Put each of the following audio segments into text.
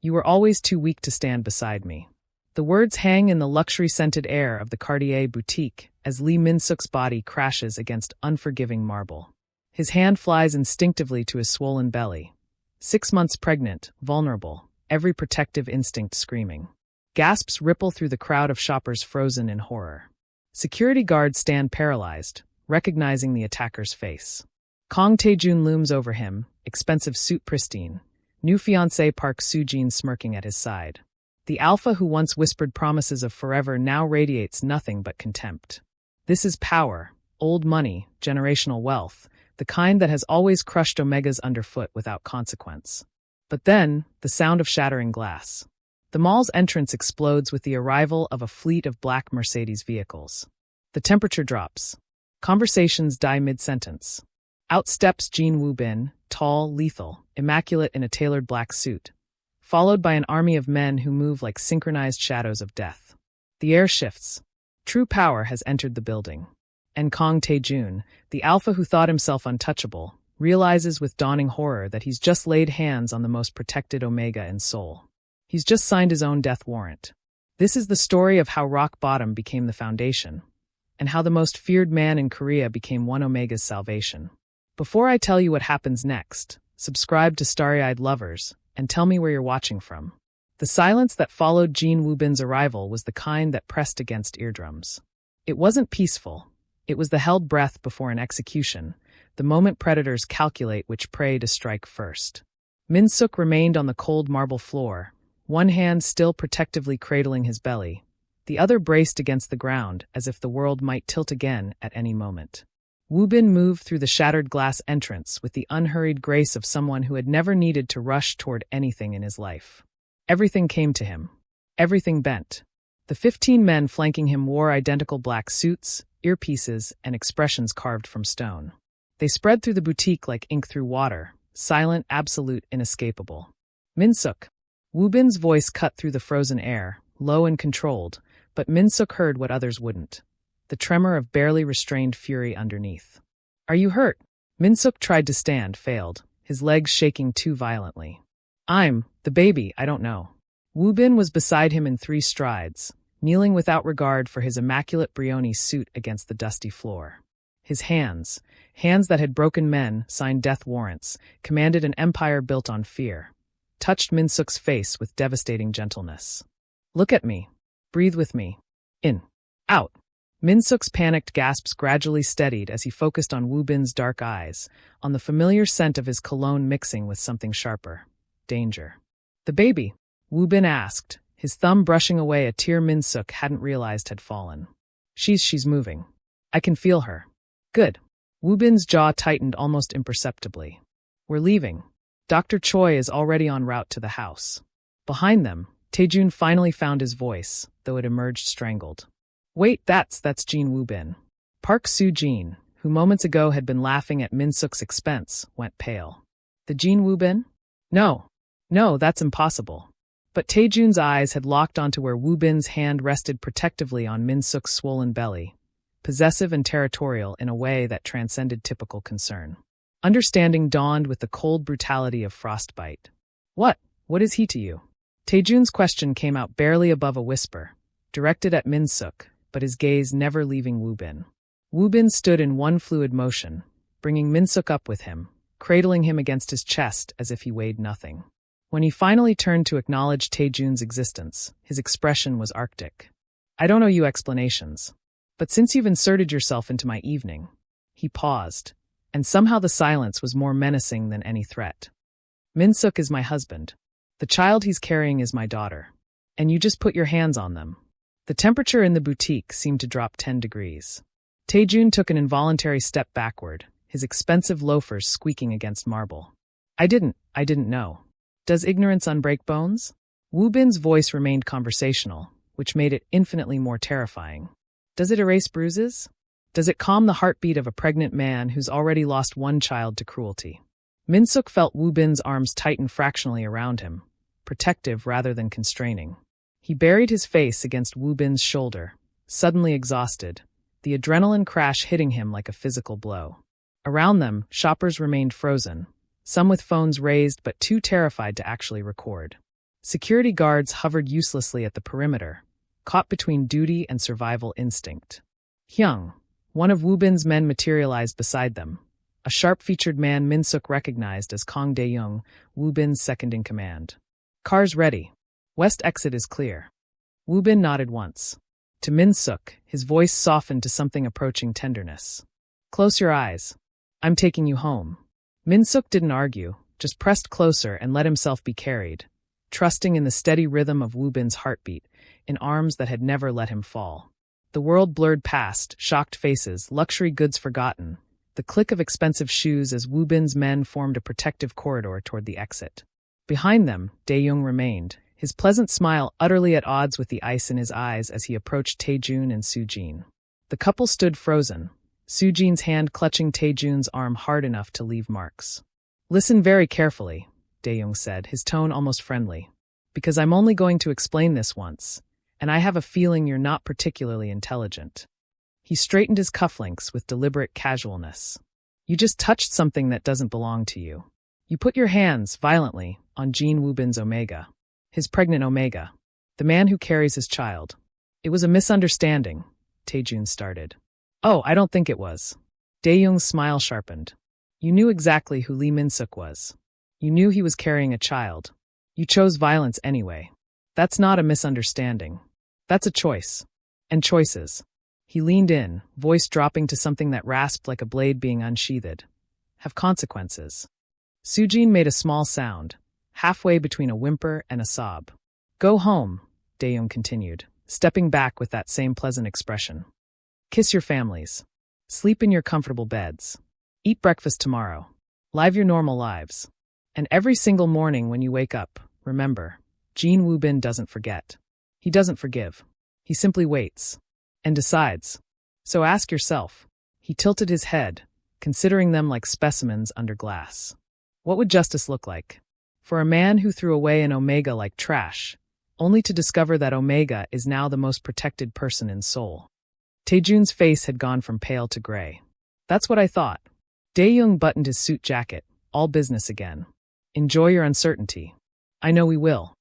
You were always too weak to stand beside me. The words hang in the luxury-scented air of the Cartier boutique as Lee Min-suk's body crashes against unforgiving marble. His hand flies instinctively to his swollen belly. 6 months pregnant, vulnerable, every protective instinct screaming. Gasps ripple through the crowd of shoppers frozen in horror. Security guards stand paralyzed, recognizing the attacker's face. Kong Tae-jun looms over him, expensive suit pristine. New fiancé Park Soo-jin smirking at his side. The alpha who once whispered promises of forever now radiates nothing but contempt. This is power, old money, generational wealth, the kind that has always crushed omegas underfoot without consequence. But then, the sound of shattering glass. The mall's entrance explodes with the arrival of a fleet of black Mercedes vehicles. The temperature drops. Conversations die mid-sentence. Out steps Jin Woo-bin, tall, lethal, immaculate in a tailored black suit, followed by an army of men who move like synchronized shadows of death. The air shifts. True power has entered the building. And Kong Tae-jun, the alpha who thought himself untouchable, realizes with dawning horror that he's just laid hands on the most protected omega in Seoul. He's just signed his own death warrant. This is the story of how rock bottom became the foundation, and how the most feared man in Korea became one omega's salvation. Before I tell you what happens next, subscribe to Starry-Eyed Lovers, and tell me where you're watching from. The silence that followed Jin Woo-bin's arrival was the kind that pressed against eardrums. It wasn't peaceful. It was the held breath before an execution, the moment predators calculate which prey to strike first. Min-suk remained on the cold marble floor, one hand still protectively cradling his belly, the other braced against the ground as if the world might tilt again at any moment. Woo-bin moved through the shattered glass entrance with the unhurried grace of someone who had never needed to rush toward anything in his life. Everything came to him. Everything bent. The 15 men flanking him wore identical black suits, earpieces, and expressions carved from stone. They spread through the boutique like ink through water, silent, absolute, inescapable. Min-suk. Woo-bin's voice cut through the frozen air, low and controlled, but Min-suk heard what others wouldn't. The tremor of barely restrained fury underneath. Are you hurt? Min-suk tried to stand, failed, his legs shaking too violently. I'm the baby, I don't know. Woo-bin was beside him in 3 strides, kneeling without regard for his immaculate Brioni suit against the dusty floor. His hands that had broken men, signed death warrants, commanded an empire built on fear, touched Min-suk's face with devastating gentleness. Look at me. Breathe with me. In. Out. Min-suk's panicked gasps gradually steadied as he focused on Woo-bin's dark eyes, on the familiar scent of his cologne mixing with something sharper. Danger. The baby? Woo-bin asked, his thumb brushing away a tear Min-suk hadn't realized had fallen. She's moving. I can feel her. Good. Woo-bin's jaw tightened almost imperceptibly. We're leaving. Dr. Choi is already en route to the house. Behind them, Tae-jun finally found his voice, though it emerged strangled. Wait, that's Jin Woo-bin. Park Soo-jin, who moments ago had been laughing at Min-suk's expense, went pale. The Jin Woo-bin? No, that's impossible. But Tae-jun's eyes had locked onto where Woo-bin's hand rested protectively on Min-suk's swollen belly, possessive and territorial in a way that transcended typical concern. Understanding dawned with the cold brutality of frostbite. What is he to you? Tae-jun's question came out barely above a whisper, directed at Min-suk, but his gaze never leaving Woo-bin. Woo-bin stood in one fluid motion, bringing Min-suk up with him, cradling him against his chest as if he weighed nothing. When he finally turned to acknowledge Tae-jun's existence, his expression was arctic. I don't owe you explanations, but since you've inserted yourself into my evening, he paused, and somehow the silence was more menacing than any threat. Min-suk is my husband. The child he's carrying is my daughter. And you just put your hands on them. The temperature in the boutique seemed to drop 10 degrees. Tae-jun took an involuntary step backward, his expensive loafers squeaking against marble. I didn't know. Does ignorance unbreak bones? Woo-bin's voice remained conversational, which made it infinitely more terrifying. Does it erase bruises? Does it calm the heartbeat of a pregnant man who's already lost one child to cruelty? Min-suk felt Woo-bin's arms tighten fractionally around him, protective rather than constraining. He buried his face against Woo-bin's shoulder, suddenly exhausted, the adrenaline crash hitting him like a physical blow. Around them, shoppers remained frozen, some with phones raised but too terrified to actually record. Security guards hovered uselessly at the perimeter, caught between duty and survival instinct. Hyung, one of Woo-bin's men, materialized beside them, a sharp-featured man Min-suk recognized as Kang Dae-young, Woo-bin's second-in-command. "Cars ready. West exit is clear." Woo-bin nodded once. To Min-suk, his voice softened to something approaching tenderness. "Close your eyes. I'm taking you home." Min-suk didn't argue, just pressed closer and let himself be carried, trusting in the steady rhythm of Woo-bin's heartbeat, in arms that had never let him fall. The world blurred past, shocked faces, luxury goods forgotten, the click of expensive shoes as Woo-bin's men formed a protective corridor toward the exit. Behind them, Dae-young remained, his pleasant smile utterly at odds with the ice in his eyes as he approached Tae-jun and Soo-jin. The couple stood frozen, Soo-jin's hand clutching Tae-jun's arm hard enough to leave marks. "Listen very carefully," Dae-young said, his tone almost friendly, "because I'm only going to explain this once, and I have a feeling you're not particularly intelligent." He straightened his cufflinks with deliberate casualness. "You just touched something that doesn't belong to you. You put your hands, violently, on Jin Woo-bin's Omega. His pregnant Omega. The man who carries his child." "It was a misunderstanding," Tae-jun started. "Oh, I don't think it was." Dae-young's smile sharpened. "You knew exactly who Lee Min-suk was. You knew he was carrying a child. You chose violence anyway. That's not a misunderstanding. That's a choice. And choices." He leaned in, voice dropping to something that rasped like a blade being unsheathed. "Have consequences." Soo-jin made a small sound, halfway between a whimper and a sob. "Go home," Dae-young continued, stepping back with that same pleasant expression. "Kiss your families. Sleep in your comfortable beds. Eat breakfast tomorrow. Live your normal lives. And every single morning when you wake up, remember, Jin Woo-bin doesn't forget. He doesn't forgive. He simply waits. And decides. So ask yourself." He tilted his head, considering them like specimens under glass. "What would justice look like? For a man who threw away an Omega like trash, only to discover that Omega is now the most protected person in Seoul." Tae-jun's face had gone from pale to gray. "That's what I thought." Dae-young buttoned his suit jacket, all business again. "Enjoy your uncertainty. I know we will."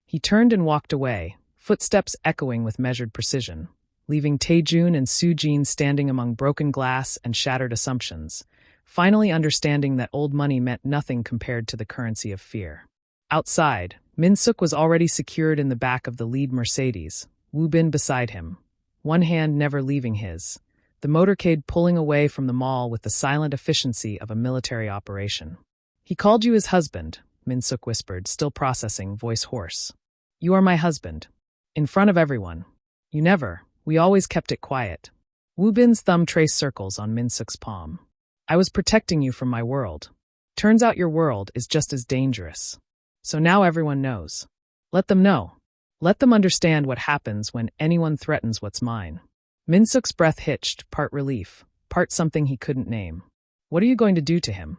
He turned and walked away, footsteps echoing with measured precision, leaving Tae-jun and Soo-jin standing among broken glass and shattered assumptions, finally understanding that old money meant nothing compared to the currency of fear. Outside, Min-suk was already secured in the back of the lead Mercedes, Woo-bin beside him, one hand never leaving his, the motorcade pulling away from the mall with the silent efficiency of a military operation. "He called you his husband," Min-suk whispered, still processing, voice hoarse. "You are my husband. In front of everyone. You never. We always kept it quiet." Woo-bin's thumb traced circles on Min-suk's palm. "I was protecting you from my world. Turns out your world is just as dangerous. So now everyone knows. Let them know. Let them understand what happens when anyone threatens what's mine." Min-suk's breath hitched, part relief, part something he couldn't name. "What are you going to do to him?"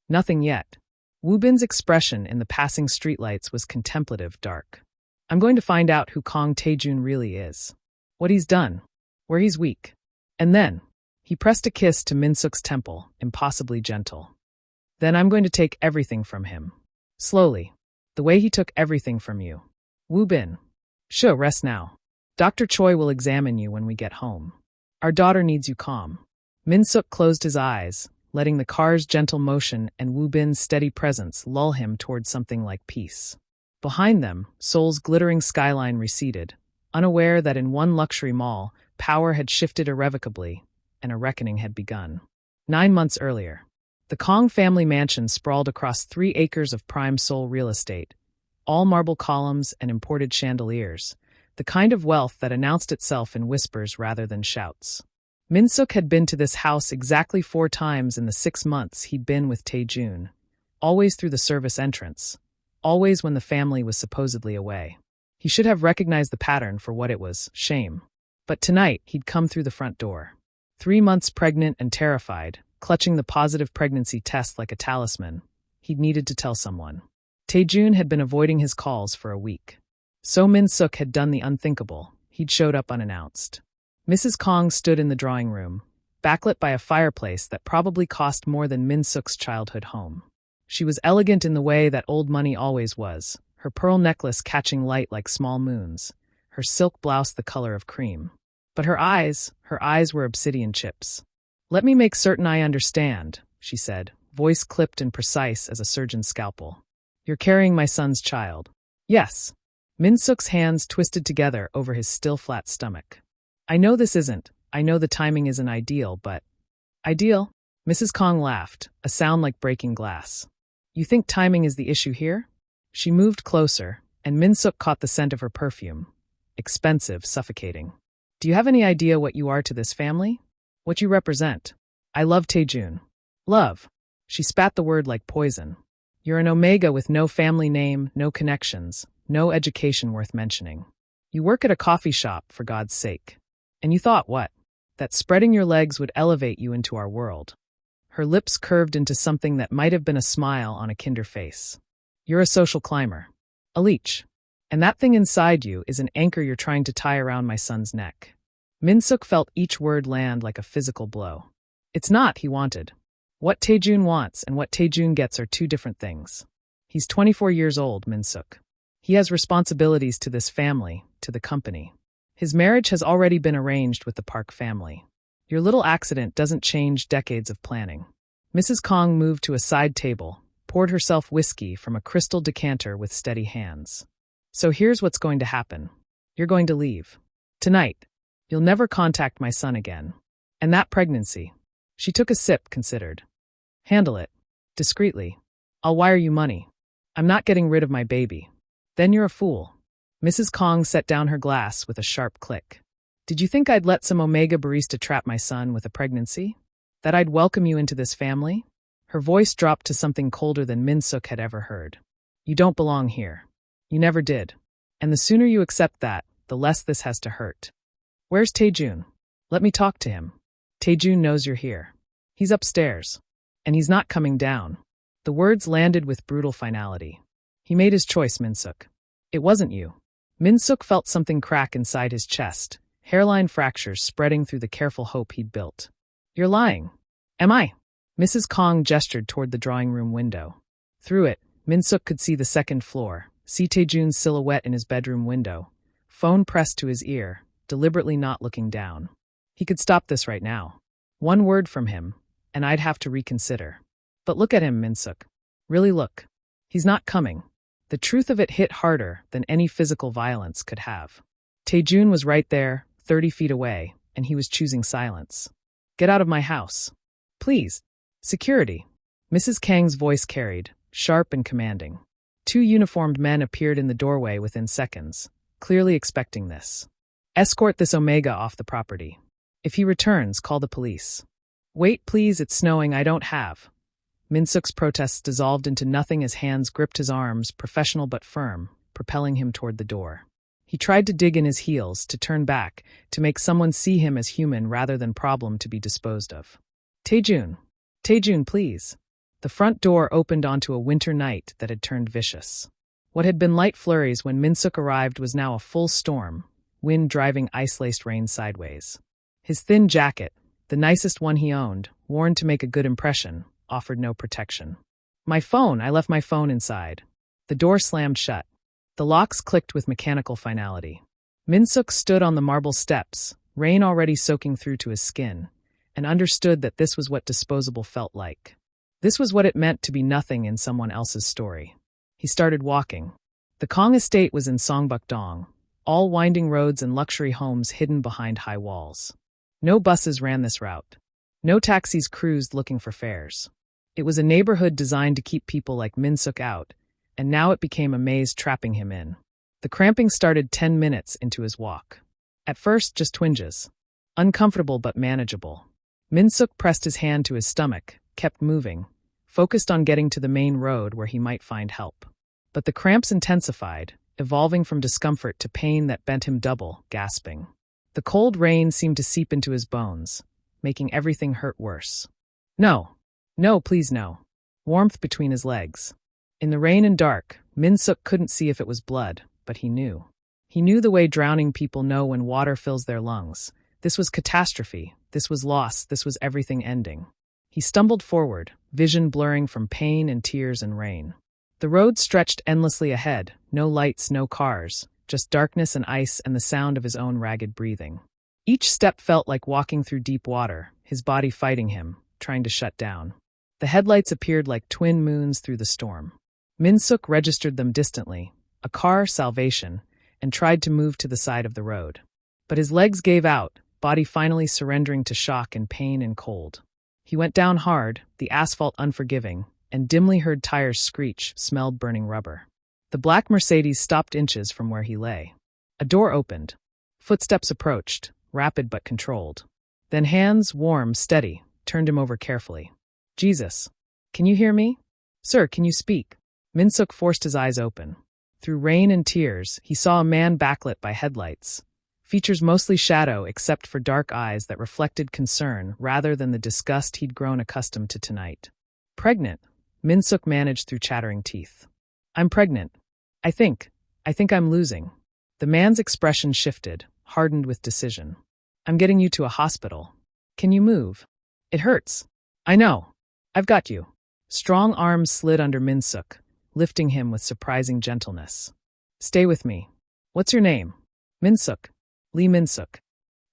"Nothing yet." Woo-bin's expression in the passing streetlights was contemplative, dark. "I'm going to find out who Kang Tae-jun really is. What he's done. Where he's weak. And then," he pressed a kiss to Min-suk's temple, impossibly gentle. "Then I'm going to take everything from him. Slowly. The way he took everything from you. Woo-bin. Sure, rest now. Dr. Choi will examine you when we get home. Our daughter needs you calm." Min-suk closed his eyes, letting the car's gentle motion and Woo-bin's steady presence lull him toward something like peace. Behind them, Seoul's glittering skyline receded, unaware that in one luxury mall, power had shifted irrevocably, and a reckoning had begun. 9 months earlier, the Kang family mansion sprawled across 3 acres of prime Seoul real estate, all marble columns and imported chandeliers, the kind of wealth that announced itself in whispers rather than shouts. Min-suk had been to this house exactly 4 times in the 6 months he'd been with Tae-jun, always through the service entrance, always when the family was supposedly away. He should have recognized the pattern for what it was, shame. But tonight, he'd come through the front door. 3 months pregnant and terrified, clutching the positive pregnancy test like a talisman, he'd needed to tell someone. Tae-jun had been avoiding his calls for a week. So Min-suk had done the unthinkable. He'd showed up unannounced. Mrs. Kang stood in the drawing room, backlit by a fireplace that probably cost more than Min-suk's childhood home. She was elegant in the way that old money always was, her pearl necklace catching light like small moons, her silk blouse the color of cream. But her eyes were obsidian chips. "Let me make certain I understand," she said, voice clipped and precise as a surgeon's scalpel. "You're carrying my son's child." "Yes." Min-suk's hands twisted together over his still flat stomach. I know the timing isn't ideal, but... Ideal? Mrs. Kong laughed, a sound like breaking glass. "You think timing is the issue here?" She moved closer, and Min-suk caught the scent of her perfume. Expensive, suffocating. "Do you have any idea what you are to this family? What you represent?" "I love Tae-jun." "Love." She spat the word like poison. "You're an omega with no family name, no connections, no education worth mentioning. You work at a coffee shop, for God's sake. And you thought what? That spreading your legs would elevate you into our world." Her lips curved into something that might have been a smile on a kinder face. "You're a social climber. A leech. And that thing inside you is an anchor you're trying to tie around my son's neck." Min-suk felt each word land like a physical blow. It's not, he wanted. What Tae-jun wants and what Tae-jun gets are two different things. He's 24 years old, Min-suk. He has responsibilities to this family, to the company. His marriage has already been arranged with the Park family. Your little accident doesn't change decades of planning. Mrs. Kong moved to a side table, poured herself whiskey from a crystal decanter with steady hands. "So here's what's going to happen. You're going to leave. Tonight. You'll never contact my son again. And that pregnancy." She took a sip, considered. "Handle it. Discreetly. I'll wire you money. I'm not getting rid of my baby. Then you're a fool." Mrs. Kong set down her glass with a sharp click. "Did you think I'd let some omega barista trap my son with a pregnancy? That I'd welcome you into this family?" Her voice dropped to something colder than Min-suk had ever heard. "You don't belong here. You never did. And the sooner you accept that, the less this has to hurt. Where's Tae-jun? Let me talk to him. Tae-jun knows you're here. He's upstairs. And he's not coming down." The words landed with brutal finality. He made his choice, Min-suk. It wasn't you. Min-suk felt something crack inside his chest, hairline fractures spreading through the careful hope he'd built. "You're lying." "Am I?" Mrs. Kong gestured toward the drawing room window. Through it, Min-suk could see the second floor, see Tae-jun's silhouette in his bedroom window, phone pressed to his ear, deliberately not looking down. He could stop this right now. One word from him, and I'd have to reconsider. But look at him, Min-suk. Really look. He's not coming. The truth of it hit harder than any physical violence could have. Tae-jun was right there, 30 feet away, and he was choosing silence. "Get out of my house. Please. Security." Mrs. Kang's voice carried, sharp and commanding. Two uniformed men appeared in the doorway within seconds, clearly expecting this. "Escort this omega off the property. If he returns, call the police." "Wait, please, it's snowing, I don't have." Min-suk's protests dissolved into nothing as hands gripped his arms, professional but firm, propelling him toward the door. He tried to dig in his heels, to turn back, to make someone see him as human rather than problem to be disposed of. "Tae-jun. Tae-jun, please." The front door opened onto a winter night that had turned vicious. What had been light flurries when Min-suk arrived was now a full storm, wind driving ice-laced rain sideways. His thin jacket, the nicest one he owned, worn to make a good impression, offered no protection. I left my phone inside." The door slammed shut. The locks clicked with mechanical finality. Min-suk stood on the marble steps, rain already soaking through to his skin, and understood that this was what disposable felt like. This was what it meant to be nothing in someone else's story. He started walking. The Kong estate was in Songbuk-dong, all winding roads and luxury homes hidden behind high walls. No buses ran this route. No taxis cruised looking for fares. It was a neighborhood designed to keep people like Min-suk out, and now it became a maze trapping him in. The cramping started 10 minutes into his walk. At first, just twinges. Uncomfortable but manageable. Min-suk pressed his hand to his stomach, kept moving, focused on getting to the main road where he might find help. But the cramps intensified, evolving from discomfort to pain that bent him double, gasping. The cold rain seemed to seep into his bones, making everything hurt worse. "No. No, please no." Warmth between his legs. In the rain and dark, Min-suk couldn't see if it was blood, but he knew. He knew the way drowning people know when water fills their lungs. This was catastrophe, this was loss, this was everything ending. He stumbled forward, vision blurring from pain and tears and rain. The road stretched endlessly ahead, no lights, no cars, just darkness and ice and the sound of his own ragged breathing. Each step felt like walking through deep water, his body fighting him, trying to shut down. The headlights appeared like twin moons through the storm. Min-suk registered them distantly, a car salvation, and tried to move to the side of the road. But his legs gave out, body finally surrendering to shock and pain and cold. He went down hard, the asphalt unforgiving, and dimly heard tires screech, smelled burning rubber. The black Mercedes stopped inches from where he lay. A door opened. Footsteps approached, rapid but controlled. Then hands, warm, steady, turned him over carefully. Jesus. Can you hear me? Sir, can you speak? Min-suk forced his eyes open. Through rain and tears, he saw a man backlit by headlights. Features mostly shadow except for dark eyes that reflected concern rather than the disgust he'd grown accustomed to tonight. Pregnant, Min-suk managed through chattering teeth. I'm pregnant. I think I'm losing. The man's expression shifted, hardened with decision. I'm getting you to a hospital. Can you move? It hurts. I know. I've got you. Strong arms slid under Min-suk, lifting him with surprising gentleness. Stay with me. What's your name? Min-suk. Lee Min-suk.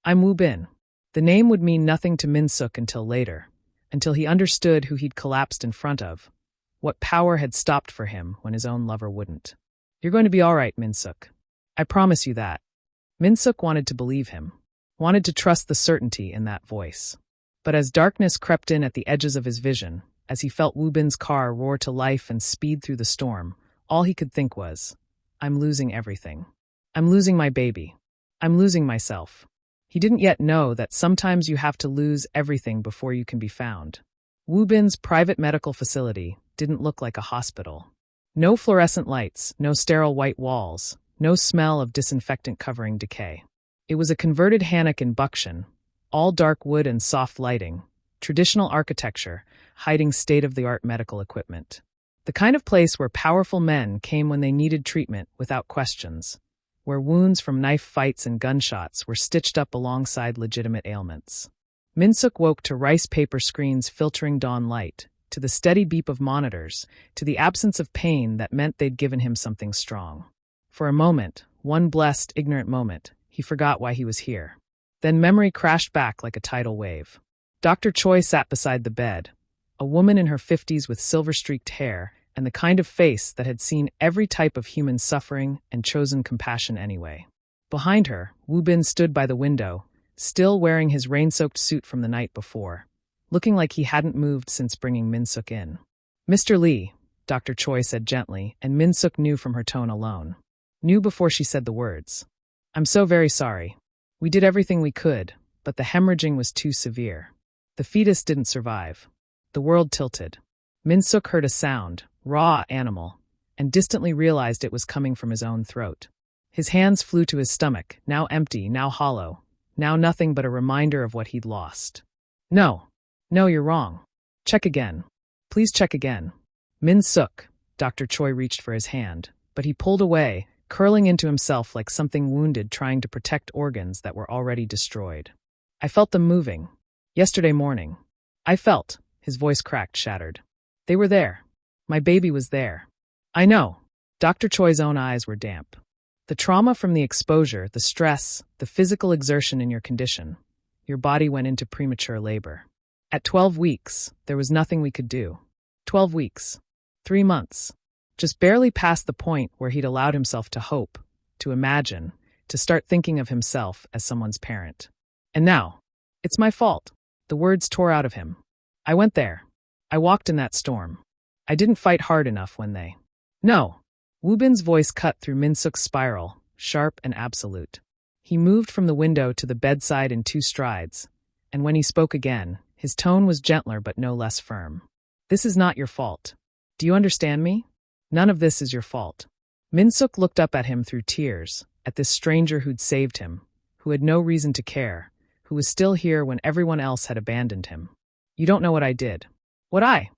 I'm Woo-bin. The name would mean nothing to Min-suk until later, until he understood who he'd collapsed in front of, what power had stopped for him when his own lover wouldn't. You're going to be all right, Min-suk. I promise you that. Min-suk wanted to believe him, wanted to trust the certainty in that voice. But as darkness crept in at the edges of his vision, as he felt Woo-bin's car roar to life and speed through the storm, all he could think was, I'm losing everything. I'm losing my baby. I'm losing myself. He didn't yet know that sometimes you have to lose everything before you can be found. Woo-bin's private medical facility didn't look like a hospital. No fluorescent lights, no sterile white walls, no smell of disinfectant covering decay. It was a converted hanok in Buckshin, all dark wood and soft lighting, traditional architecture, hiding state-of-the-art medical equipment. The kind of place where powerful men came when they needed treatment without questions, where wounds from knife fights and gunshots were stitched up alongside legitimate ailments. Min-suk woke to rice paper screens filtering dawn light, to the steady beep of monitors, to the absence of pain that meant they'd given him something strong. For a moment, one blessed, ignorant moment, he forgot why he was here. Then memory crashed back like a tidal wave. Dr. Choi sat beside the bed, a woman in her 50s with silver-streaked hair and the kind of face that had seen every type of human suffering and chosen compassion anyway. Behind her, Woo-bin stood by the window, still wearing his rain-soaked suit from the night before, looking like he hadn't moved since bringing Min-suk in. Mr. Lee, Dr. Choi said gently, and Min-suk knew from her tone alone. Knew before she said the words. I'm so very sorry. We did everything we could, but the hemorrhaging was too severe. The fetus didn't survive. The world tilted. Min-suk heard a sound, raw, animal, and distantly realized it was coming from his own throat. His hands flew to his stomach, now empty, now hollow, now nothing but a reminder of what he'd lost. No, you're wrong. Check again. Please check again. Min-suk, Dr. Choi reached for his hand, but he pulled away, curling into himself like something wounded trying to protect organs that were already destroyed. I felt them moving. Yesterday morning. I felt, his voice cracked, shattered. They were there. My baby was there. I know. Dr. Choi's own eyes were damp. The trauma from the exposure, the stress, the physical exertion in your condition. Your body went into premature labor. At 12 weeks, there was nothing we could do. 12 weeks. 3 months. Just barely past the point where he'd allowed himself to hope, to imagine, to start thinking of himself as someone's parent. And now, it's my fault. The words tore out of him. I went there. I walked in that storm. I didn't fight hard enough when they... No. Woo-bin's voice cut through Min-suk's spiral, sharp and absolute. He moved from the window to the bedside in 2 strides, and when he spoke again, his tone was gentler but no less firm. This is not your fault. Do you understand me? None of this is your fault. Min-suk looked up at him through tears, at this stranger who'd saved him, who had no reason to care, who was still here when everyone else had abandoned him. You don't know what I did. What I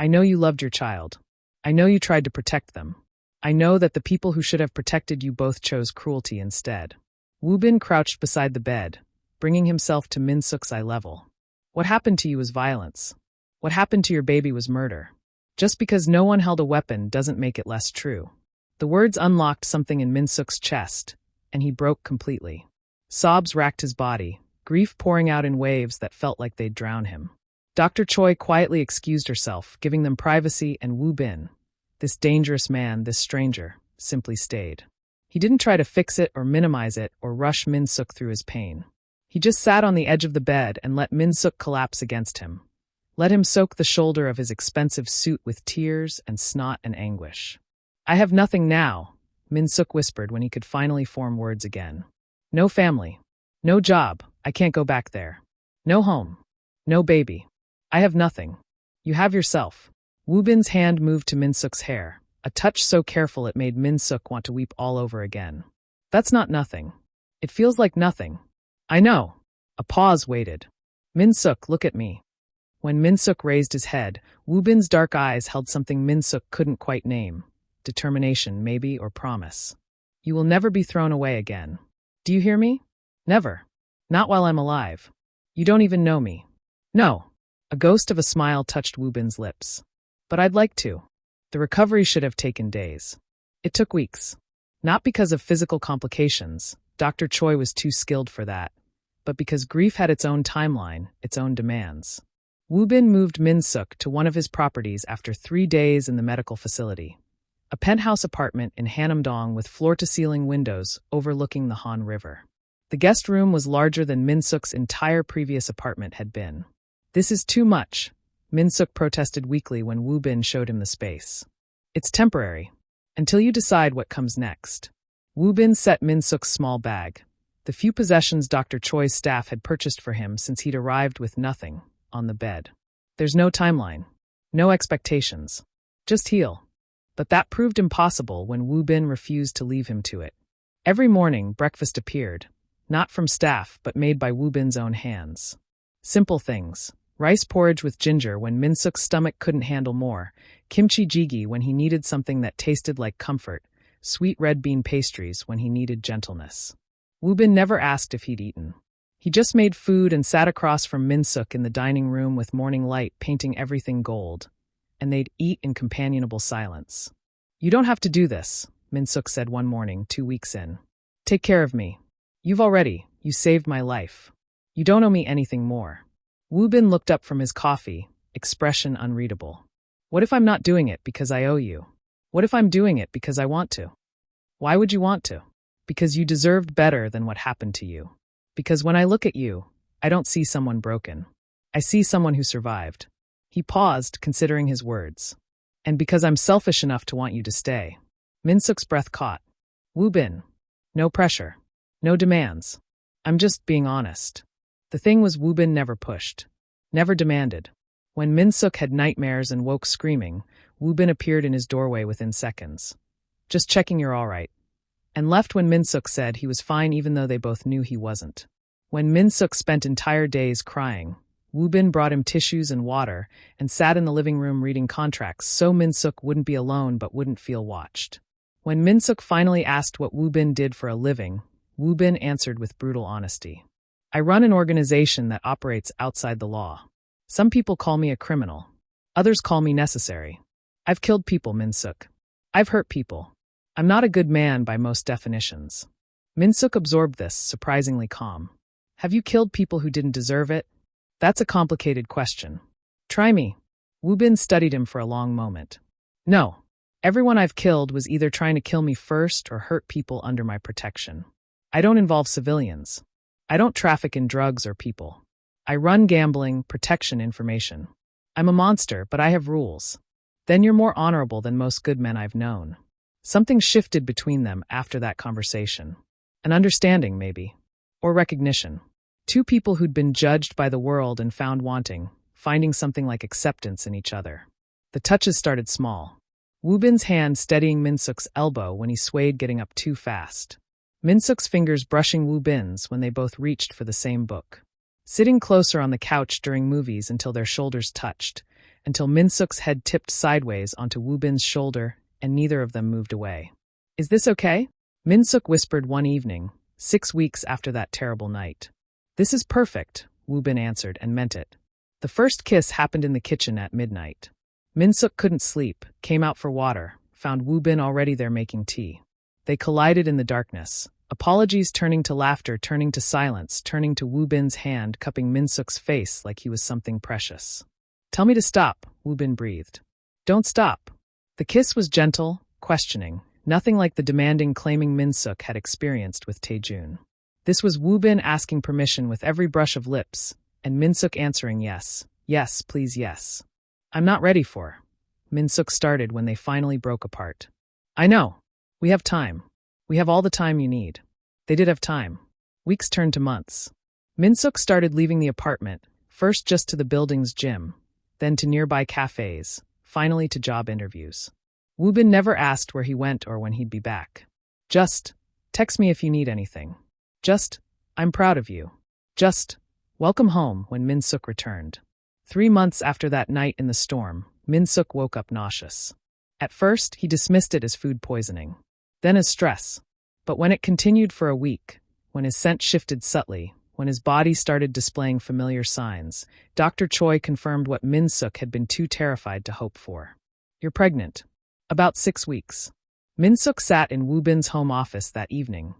know you loved your child. I know you tried to protect them. I know that the people who should have protected you both chose cruelty instead. Woo-bin crouched beside the bed, bringing himself to Min-suk's eye level. What happened to you was violence. What happened to your baby was murder. Just because no one held a weapon doesn't make it less true. The words unlocked something in Min-suk's chest, and he broke completely. Sobs racked his body, grief pouring out in waves that felt like they'd drown him. Dr. Choi quietly excused herself, giving them privacy, and Woo-bin, this dangerous man, this stranger, simply stayed. He didn't try to fix it or minimize it or rush Min-suk through his pain. He just sat on the edge of the bed and let Min-suk collapse against him. Let him soak the shoulder of his expensive suit with tears and snot and anguish. I have nothing now, Min-suk whispered when he could finally form words again. No family. No job. I can't go back there. No home. No baby. I have nothing. You have yourself. Woo-bin's hand moved to Min-suk's hair, a touch so careful it made Min-suk want to weep all over again. That's not nothing. It feels like nothing. I know. A pause waited. Min-suk, look at me. When Min-suk raised his head, Woo-bin's dark eyes held something Min-suk couldn't quite name. Determination, maybe, or promise. You will never be thrown away again. Do you hear me? Never. Not while I'm alive. You don't even know me. No. A ghost of a smile touched Woo-bin's lips. But I'd like to. The recovery should have taken days. It took weeks. Not because of physical complications. Dr. Choi was too skilled for that. But because grief had its own timeline, its own demands. Woo-bin moved Min-suk to one of his properties after 3 days in the medical facility. A penthouse apartment in Hanam-dong with floor-to-ceiling windows overlooking the Han River. The guest room was larger than Min-suk's entire previous apartment had been. This is too much, Min-suk protested weakly when Woo-bin showed him the space. It's temporary. Until you decide what comes next. Woo-bin set Min-suk's small bag, the few possessions Dr. Choi's staff had purchased for him since he'd arrived with nothing, on the bed. There's no timeline. No expectations. Just heal. But that proved impossible when Woo-bin refused to leave him to it. Every morning, breakfast appeared, not from staff but made by Woo-bin's own hands. Simple things. Rice porridge with ginger when Min-suk's stomach couldn't handle more, kimchi jjigae when he needed something that tasted like comfort, sweet red bean pastries when he needed gentleness. Woo-bin never asked if he'd eaten. He just made food and sat across from Min-suk in the dining room with morning light painting everything gold, and they'd eat in companionable silence. You don't have to do this, Min-suk said one morning, 2 weeks in. Take care of me. You saved my life. You don't owe me anything more. Woo-bin looked up from his coffee, expression unreadable. What if I'm not doing it because I owe you? What if I'm doing it because I want to? Why would you want to? Because you deserved better than what happened to you. Because when I look at you, I don't see someone broken. I see someone who survived. He paused, considering his words. And because I'm selfish enough to want you to stay. Min-suk's breath caught. Woo-bin. No pressure. No demands. I'm just being honest. The thing was Woo-bin never pushed. Never demanded. When Min-suk had nightmares and woke screaming, Woo-bin appeared in his doorway within seconds. Just checking you're all right. And left when Min-suk said he was fine even though they both knew he wasn't. When Min-suk spent entire days crying, Woo-bin brought him tissues and water and sat in the living room reading contracts so Min-suk wouldn't be alone but wouldn't feel watched. When Min-suk finally asked what Woo-bin did for a living, Woo-bin answered with brutal honesty. I run an organization that operates outside the law. Some people call me a criminal. Others call me necessary. I've killed people, Min-suk. I've hurt people. I'm not a good man by most definitions. Min-suk absorbed this, surprisingly calm. Have you killed people who didn't deserve it? That's a complicated question. Try me. Woo-bin studied him for a long moment. No. Everyone I've killed was either trying to kill me first or hurt people under my protection. I don't involve civilians. I don't traffic in drugs or people. I run gambling, protection information. I'm a monster, but I have rules. Then you're more honorable than most good men I've known. Something shifted between them after that conversation. An understanding, maybe. Or recognition. Two people who'd been judged by the world and found wanting, finding something like acceptance in each other. The touches started small. Woo-bin's hand steadying Min-suk's elbow when he swayed getting up too fast. Min-suk's fingers brushing Woo-bin's when they both reached for the same book. Sitting closer on the couch during movies until their shoulders touched, until Min-suk's head tipped sideways onto Woo-bin's shoulder and neither of them moved away. Is this okay? Min-suk whispered one evening, 6 weeks after that terrible night. This is perfect, Woo-bin answered and meant it. The first kiss happened in the kitchen at midnight. Min-suk couldn't sleep, came out for water, found Woo-bin already there making tea. They collided in the darkness. Apologies turning to laughter, turning to silence, turning to Woo-bin's hand cupping Min-suk's face like he was something precious. "Tell me to stop," Woo-bin breathed. "Don't stop." The kiss was gentle, questioning, nothing like the demanding claiming Min-suk had experienced with Tae-jun. This was Woo-bin asking permission with every brush of lips, and Min-suk answering yes, yes, please yes. "I'm not ready for." Min-suk started when they finally broke apart. "I know. We have time. We have all the time you need." They did have time. Weeks turned to months. Min-suk started leaving the apartment, first just to the building's gym, then to nearby cafes, finally to job interviews. Woo-bin never asked where he went or when he'd be back. Just, "Text me if you need anything." Just, "I'm proud of you." Just, "Welcome home," when Min-suk returned. 3 months after that night in the storm, Min-suk woke up nauseous. At first, he dismissed it as food poisoning, then as stress. But when it continued for a week, when his scent shifted subtly, when his body started displaying familiar signs, Dr. Choi confirmed what Min-suk had been too terrified to hope for. "You're pregnant." About 6 weeks. Min-suk sat in Woo-bin's home office that evening,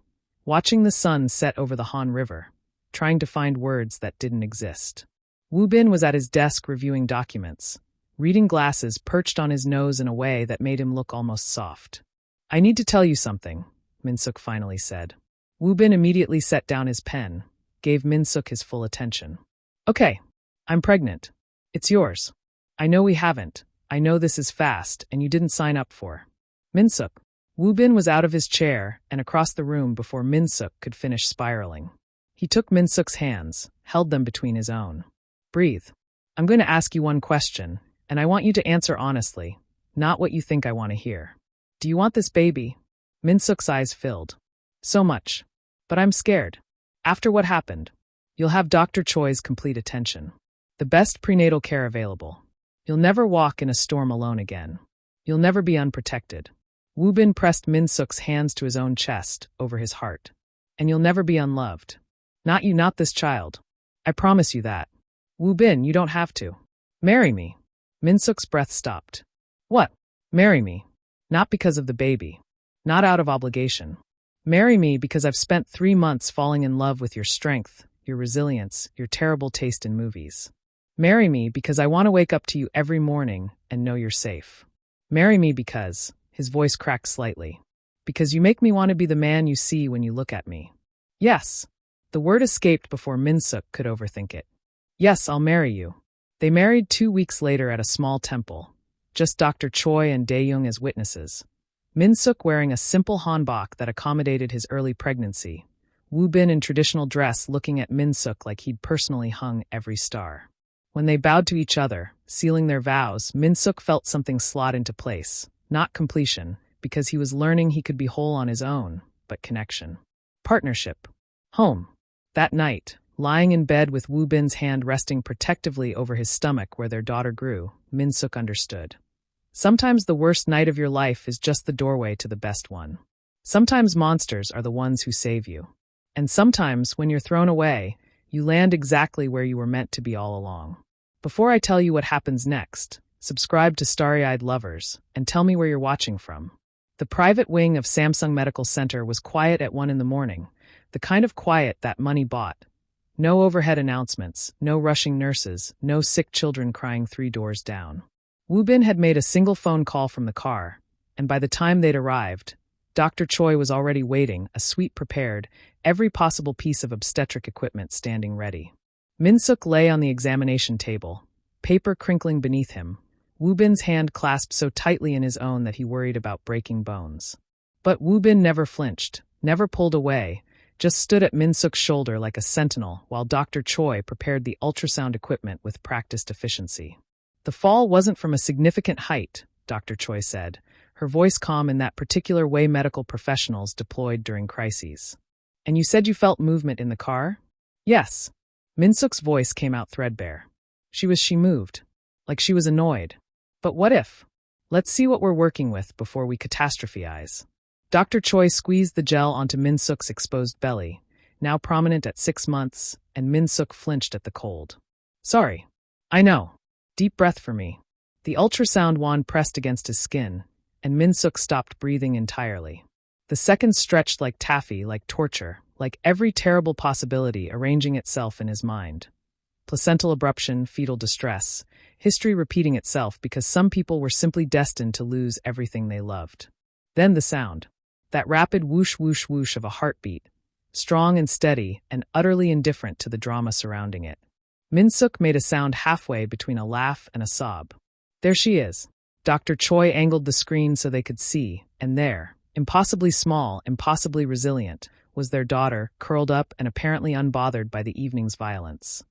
watching the sun set over the Han River, trying to find words that didn't exist. Woo-bin was at his desk reviewing documents, reading glasses perched on his nose in a way that made him look almost soft. "I need to tell you something," Min-suk finally said. Woo-bin immediately set down his pen, gave Min-suk his full attention. "Okay, I'm pregnant. It's yours. I know we haven't. I know this is fast, and you didn't sign up for." "Min-suk." Woo-bin was out of his chair and across the room before Min-suk could finish spiraling. He took Min-suk's hands, held them between his own. "Breathe. I'm going to ask you one question, and I want you to answer honestly, not what you think I want to hear. Do you want this baby?" Min-suk's eyes filled. "So much. But I'm scared. After what happened, you'll have Dr. Choi's complete attention. The best prenatal care available. You'll never walk in a storm alone again. You'll never be unprotected." Woo-bin pressed Min-suk's hands to his own chest, over his heart. "And you'll never be unloved. Not you, not this child. I promise you that. Woo-bin, you don't have to. Marry me." Min-suk's breath stopped. "What? Marry me? Not because of the baby. Not out of obligation. Marry me because I've spent 3 months falling in love with your strength, your resilience, your terrible taste in movies. Marry me because I want to wake up to you every morning and know you're safe. Marry me because," his voice cracked slightly, "because you make me want to be the man you see when you look at me." "Yes." The word escaped before Min-suk could overthink it. "Yes, I'll marry you." They married 2 weeks later at a small temple, just Dr. Choi and Dae-young as witnesses. Min-suk wearing a simple hanbok that accommodated his early pregnancy, Woo-bin in traditional dress looking at Min-suk like he'd personally hung every star. When they bowed to each other, sealing their vows, Min-suk felt something slot into place, not completion, because he was learning he could be whole on his own, but connection. Partnership. Home. That night, lying in bed with Woo-bin's hand resting protectively over his stomach where their daughter grew, Min-suk understood. Sometimes the worst night of your life is just the doorway to the best one. Sometimes monsters are the ones who save you. And sometimes, when you're thrown away, you land exactly where you were meant to be all along. Before I tell you what happens next, subscribe to Starry-Eyed Lovers and tell me where you're watching from. The private wing of Samsung Medical Center was quiet at 1 a.m, the kind of quiet that money bought. No overhead announcements, no rushing nurses, no sick children crying 3 doors down. Woo-bin had made a single phone call from the car, and by the time they'd arrived, Dr. Choi was already waiting, a suite prepared, every possible piece of obstetric equipment standing ready. Min-suk lay on the examination table, paper crinkling beneath him, Woo-bin's hand clasped so tightly in his own that he worried about breaking bones. But Woo-bin never flinched, never pulled away, just stood at Min-suk's shoulder like a sentinel while Dr. Choi prepared the ultrasound equipment with practiced efficiency. "The fall wasn't from a significant height," Dr. Choi said, her voice calm in that particular way medical professionals deployed during crises. "And you said you felt movement in the car?" "Yes." Min-suk's voice came out threadbare. She moved. Like she was annoyed. "But what if? Let's see what we're working with before we catastrophize." Dr. Choi squeezed the gel onto Min-suk's exposed belly, now prominent at 6 months, and Min-suk flinched at the cold. "Sorry. I know. Deep breath for me." The ultrasound wand pressed against his skin, and Min-suk stopped breathing entirely. The seconds stretched like taffy, like torture, like every terrible possibility arranging itself in his mind. Placental abruption, fetal distress, history repeating itself because some people were simply destined to lose everything they loved. Then the sound. That rapid whoosh whoosh whoosh of a heartbeat, strong and steady and utterly indifferent to the drama surrounding it. Min-suk made a sound halfway between a laugh and a sob. There she is. Dr. Choi angled the screen so they could see, and there, impossibly small, impossibly resilient, was their daughter, curled up and apparently unbothered by the evening's violence.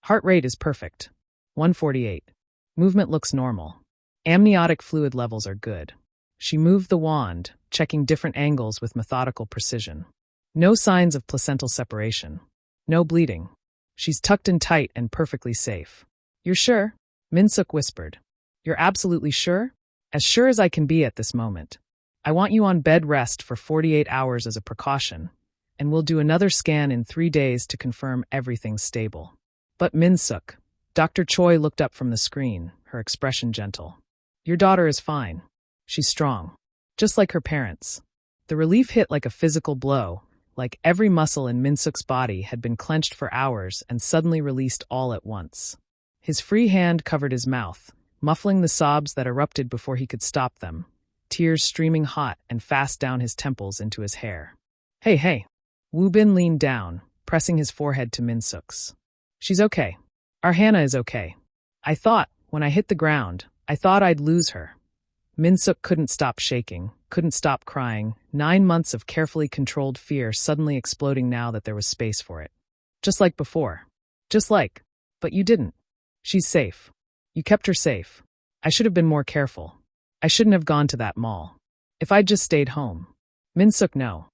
Heart rate is perfect. 148. Movement looks normal. Amniotic fluid levels are good. She moved the wand, checking different angles with methodical precision. No signs of placental separation. No bleeding. She's tucked in tight and perfectly safe. You're sure? Min-suk whispered. You're absolutely sure? As sure as I can be at this moment. I want you on bed rest for 48 hours as a precaution, and we'll do another scan in 3 days to confirm everything's stable. But Min-suk, Dr. Choi looked up from the screen, her expression gentle. Your daughter is fine. She's strong. Just like her parents. The relief hit like a physical blow, like every muscle in Min-suk's body had been clenched for hours and suddenly released all at once. His free hand covered his mouth, muffling the sobs that erupted before he could stop them, tears streaming hot and fast down his temples into his hair. Hey. Woo-bin leaned down, pressing his forehead to Min-suk's. She's okay. Our Hannah is okay. I thought, when I hit the ground, I thought I'd lose her. Min-suk couldn't stop shaking, couldn't stop crying, 9 months of carefully controlled fear suddenly exploding now that there was space for it. Just like before. But you didn't. She's safe. You kept her safe. I should have been more careful. I shouldn't have gone to that mall. If I'd just stayed home. Min-suk, no.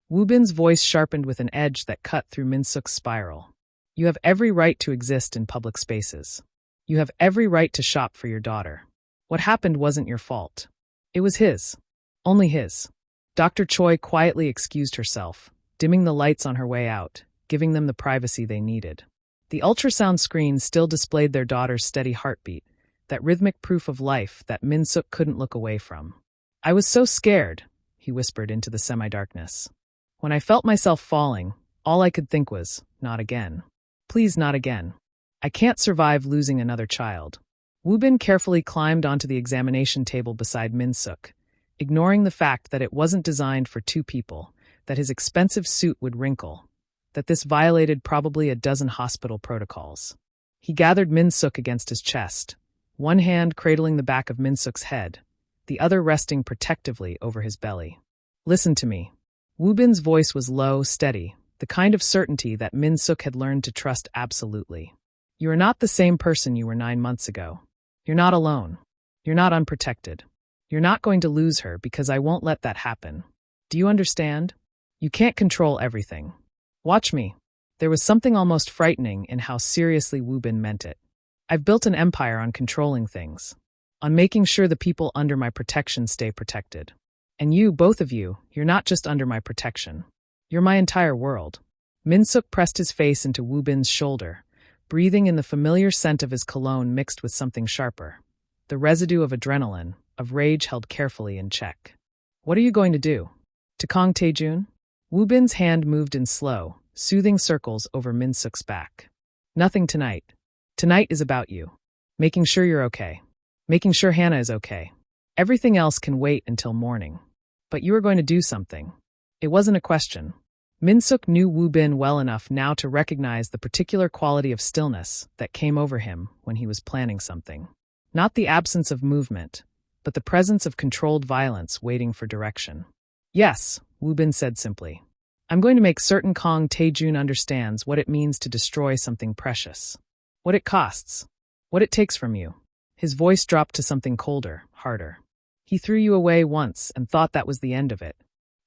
Woo-bin's voice sharpened with an edge that cut through Min-suk's spiral. You have every right to exist in public spaces. You have every right to shop for your daughter. What happened wasn't your fault. It was his. Only his. Dr. Choi quietly excused herself, dimming the lights on her way out, giving them the privacy they needed. The ultrasound screen still displayed their daughter's steady heartbeat, that rhythmic proof of life that Min-suk couldn't look away from. I was so scared, he whispered into the semi-darkness. When I felt myself falling, all I could think was, not again. Please, not again. I can't survive losing another child. Woo-bin carefully climbed onto the examination table beside Min-suk, ignoring the fact that it wasn't designed for 2 people, that his expensive suit would wrinkle, that this violated probably a dozen hospital protocols. He gathered Min-suk against his chest, one hand cradling the back of Min-suk's head, the other resting protectively over his belly. Listen to me. Woo-bin's voice was low, steady, the kind of certainty that Min-suk had learned to trust absolutely. You are not the same person you were 9 months ago. You're not alone. You're not unprotected. You're not going to lose her because I won't let that happen. Do you understand? You can't control everything. Watch me. There was something almost frightening in how seriously Woo-bin meant it. I've built an empire on controlling things, on making sure the people under my protection stay protected. And you, both of you, you're not just under my protection. You're my entire world. Min-suk pressed his face into Woo-bin's shoulder, breathing in the familiar scent of his cologne mixed with something sharper. The residue of adrenaline, of rage held carefully in check. What are you going to do? To Kong Tae-jun? Woo-bin's hand moved in slow, soothing circles over Min-suk's back. Nothing tonight. Tonight is about you. Making sure you're okay. Making sure Hannah is okay. Everything else can wait until morning. But you are going to do something. It wasn't a question. Min-suk knew Woo-bin well enough now to recognize the particular quality of stillness that came over him when he was planning something. Not the absence of movement, but the presence of controlled violence waiting for direction. Yes, Woo-bin said simply. I'm going to make certain Kong Tae-jun understands what it means to destroy something precious. What it costs. What it takes from you. His voice dropped to something colder, harder. He threw you away once and thought that was the end of it.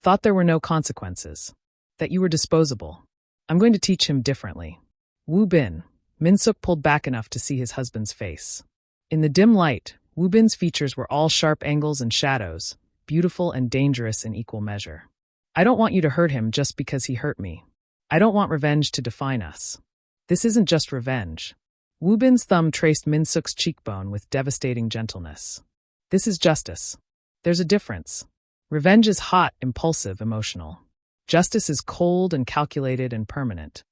Thought there were no consequences. That you were disposable. I'm going to teach him differently. Woo-bin. Min-suk pulled back enough to see his husband's face. In the dim light, Woo-bin's features were all sharp angles and shadows, beautiful and dangerous in equal measure. I don't want you to hurt him just because he hurt me. I don't want revenge to define us. This isn't just revenge. Woo-bin's thumb traced Min-suk's cheekbone with devastating gentleness. This is justice. There's a difference. Revenge is hot, impulsive, emotional. Justice is cold and calculated and permanent.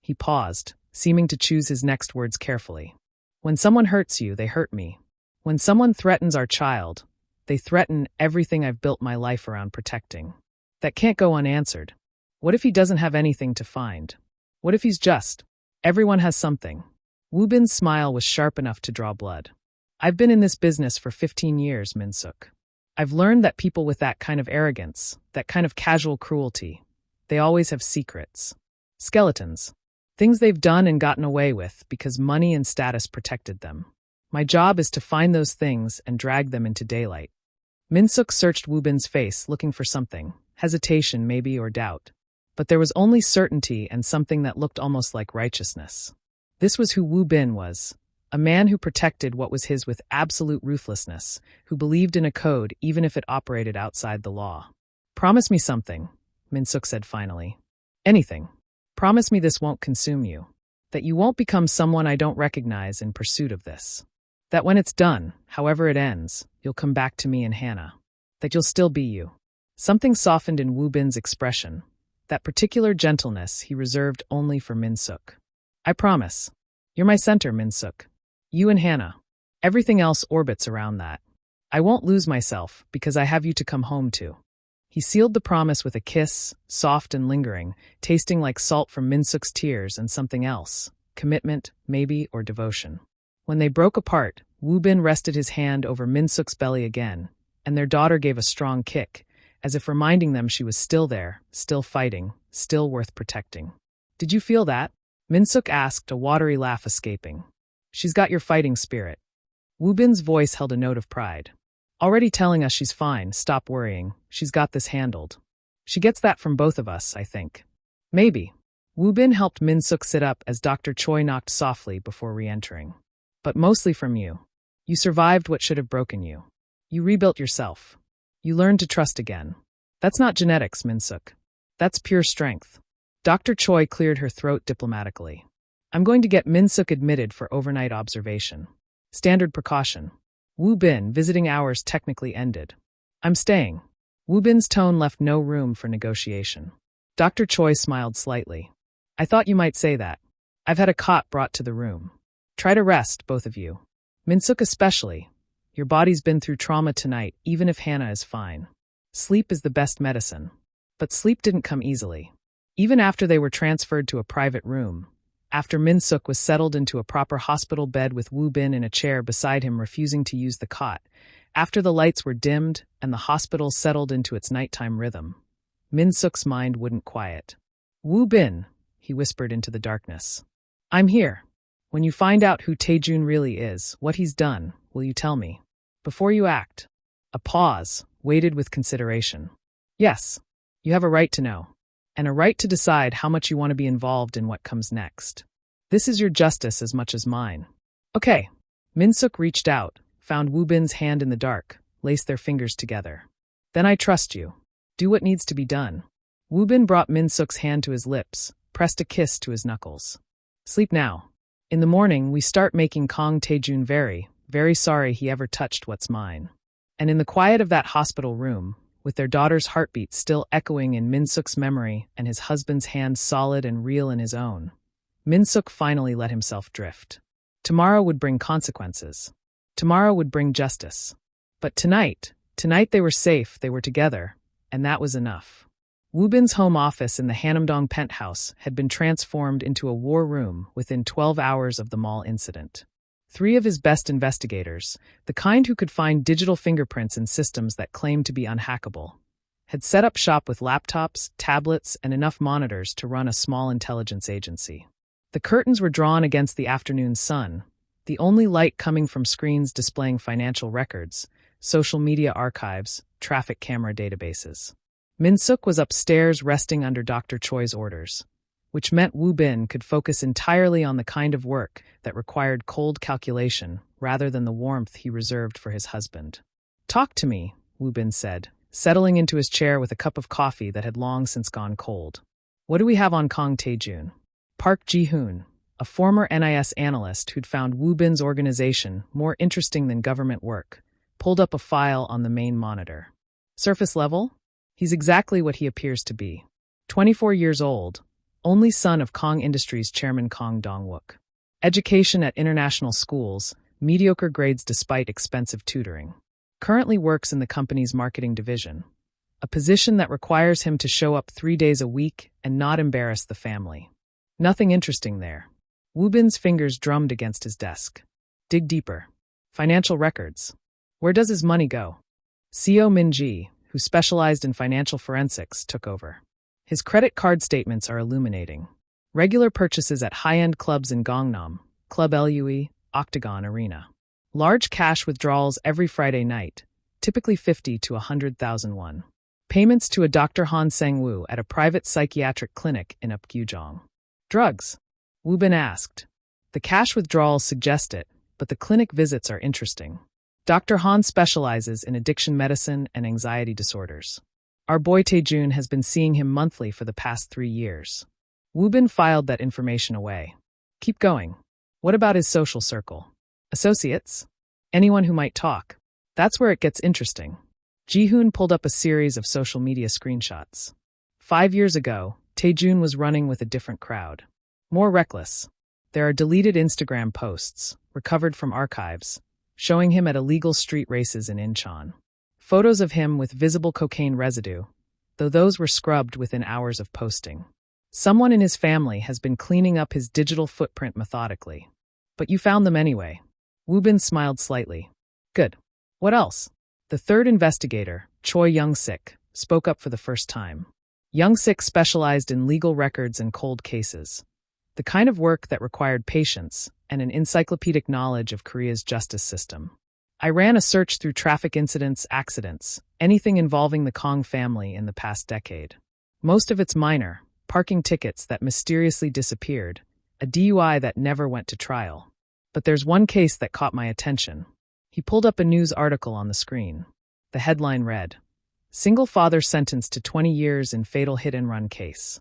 He paused, seeming to choose his next words carefully. When someone hurts you, they hurt me. When someone threatens our child, they threaten everything I've built my life around protecting. That can't go unanswered. What if he doesn't have anything to find? What if he's just? Everyone has something. Woo-bin's smile was sharp enough to draw blood. I've been in this business for 15 years, Min-suk. I've learned that people with that kind of arrogance, that kind of casual cruelty, they always have secrets. Skeletons. Things they've done and gotten away with because money and status protected them. My job is to find those things and drag them into daylight. Min-suk searched Woo-bin's face, looking for something, hesitation maybe or doubt. But there was only certainty and something that looked almost like righteousness. This was who Woo-bin was, a man who protected what was his with absolute ruthlessness, who believed in a code even if it operated outside the law. Promise me something, Min-suk said finally. Anything. Promise me this won't consume you. That you won't become someone I don't recognize in pursuit of this. That when it's done, however it ends, you'll come back to me and Hannah. That you'll still be you. Something softened in Woo-bin's expression, that particular gentleness he reserved only for Min-suk. I promise. You're my center, Min-suk. You and Hannah. Everything else orbits around that. I won't lose myself because I have you to come home to. He sealed the promise with a kiss, soft and lingering, tasting like salt from Min-suk's tears and something else, commitment, maybe, or devotion. When they broke apart, Woo-bin rested his hand over Min-suk's belly again, and their daughter gave a strong kick, as if reminding them she was still there, still fighting, still worth protecting. Did you feel that? Min-suk asked, a watery laugh escaping. She's got your fighting spirit. Woo-bin's voice held a note of pride. Already telling us she's fine, stop worrying, she's got this handled. She gets that from both of us, I think. Maybe. Woo-bin helped Min-suk sit up as Dr. Choi knocked softly before re-entering. But mostly from you. You survived what should have broken you. You rebuilt yourself. You learned to trust again. That's not genetics, Min-suk. That's pure strength. Dr. Choi cleared her throat diplomatically. I'm going to get Min-suk admitted for overnight observation. Standard precaution. Woo-bin, visiting hours technically ended. I'm staying. Woo-bin's tone left no room for negotiation. Dr. Choi smiled slightly. I thought you might say that. I've had a cot brought to the room. Try to rest, both of you. Min-suk especially. Your body's been through trauma tonight, even if Hannah is fine. Sleep is the best medicine. But sleep didn't come easily. Even after they were transferred to a private room, after Min-suk was settled into a proper hospital bed with Woo-bin in a chair beside him refusing to use the cot, after the lights were dimmed and the hospital settled into its nighttime rhythm, Min-suk's mind wouldn't quiet. Woo-bin, he whispered into the darkness. I'm here. When you find out who Tae-jun really is, what he's done, will you tell me? Before you act. A pause, weighted with consideration. Yes, you have a right to know. And a right to decide how much you want to be involved in what comes next. This is your justice as much as mine. Okay. Min-suk reached out, found Woo-bin's hand in the dark, laced their fingers together. Then I trust you. Do what needs to be done. Woo-bin brought Min-suk's hand to his lips, pressed a kiss to his knuckles. Sleep now. In the morning, we start making Kong Tae-jun very, very sorry he ever touched what's mine. And in the quiet of that hospital room, with their daughter's heartbeat still echoing in Min-suk's memory and his husband's hand solid and real in his own, Min-suk finally let himself drift. Tomorrow would bring consequences. Tomorrow would bring justice. But tonight they were safe, they were together, and that was enough. Woo-bin's home office in the Hanamdong penthouse had been transformed into a war room within 12 hours of the mall incident. 3 of his best investigators, the kind who could find digital fingerprints in systems that claimed to be unhackable, had set up shop with laptops, tablets, and enough monitors to run a small intelligence agency. The curtains were drawn against the afternoon sun, the only light coming from screens displaying financial records, social media archives, traffic camera databases. Min-suk was upstairs resting under Dr. Choi's orders, which meant Woo-bin could focus entirely on the kind of work that required cold calculation rather than the warmth he reserved for his husband. Talk to me, Woo-bin said, settling into his chair with a cup of coffee that had long since gone cold. What do we have on Kong Tae-jun? Park Ji-hoon, a former NIS analyst who'd found Woo-bin's organization more interesting than government work, pulled up a file on the main monitor. Surface level? He's exactly what he appears to be. 24 years old, only son of Kong Industries chairman Kong Dong-wook. Education at international schools, mediocre grades despite expensive tutoring. Currently works in the company's marketing division, a position that requires him to show up 3 days a week and not embarrass the family. Nothing interesting there. Woo-bin's fingers drummed against his desk. Dig deeper. Financial records. Where does his money go? CEO Min-ji, who specialized in financial forensics, took over. His credit card statements are illuminating. Regular purchases at high-end clubs in Gangnam, Club Lue, Octagon Arena. Large cash withdrawals every Friday night, typically 50 to 100,000 won. Payments to a Dr. Han Sang-woo at a private psychiatric clinic in Upgyujong. Drugs? Woo-bin asked. The cash withdrawals suggest it, but the clinic visits are interesting. Dr. Han specializes in addiction medicine and anxiety disorders. Our boy Tae-jun has been seeing him monthly for the past 3 years. Woo-bin filed that information away. Keep going. What about his social circle? Associates? Anyone who might talk. That's where it gets interesting. Ji-hoon pulled up a series of social media screenshots. 5 years ago, Tae-jun was running with a different crowd. More reckless. There are deleted Instagram posts, recovered from archives, showing him at illegal street races in Incheon. Photos of him with visible cocaine residue, though those were scrubbed within hours of posting. Someone in his family has been cleaning up his digital footprint methodically. But you found them anyway. Woo-bin smiled slightly. Good. What else? The third investigator, Choi Young-sik, spoke up for the first time. Young-sik specialized in legal records and cold cases. The kind of work that required patience and an encyclopedic knowledge of Korea's justice system. I ran a search through traffic incidents, accidents, anything involving the Kong family in the past decade. Most of it's minor, parking tickets that mysteriously disappeared, a DUI that never went to trial. But there's one case that caught my attention. He pulled up a news article on the screen. The headline read, Single father sentenced to 20 years in fatal hit-and-run case.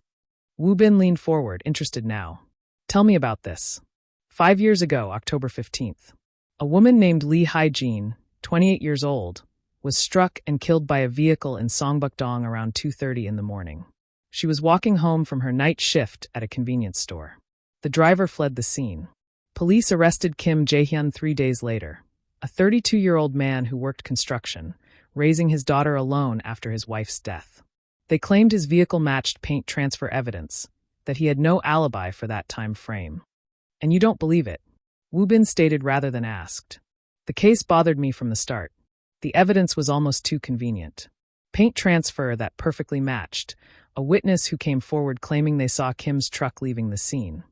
Woo-bin leaned forward, interested now. Tell me about this. 5 years ago, October 15th. A woman named Lee Hae-jin, 28 years old, was struck and killed by a vehicle in Songbuk-dong around 2:30 in the morning. She was walking home from her night shift at a convenience store. The driver fled the scene. Police arrested Kim Jae-hyun 3 days later, a 32-year-old man who worked construction, raising his daughter alone after his wife's death. They claimed his vehicle matched paint transfer evidence, that he had no alibi for that time frame. And you don't believe it. Woo-bin stated rather than asked. The case bothered me from the start. The evidence was almost too convenient. Paint transfer that perfectly matched, a witness who came forward claiming they saw Kim's truck leaving the scene.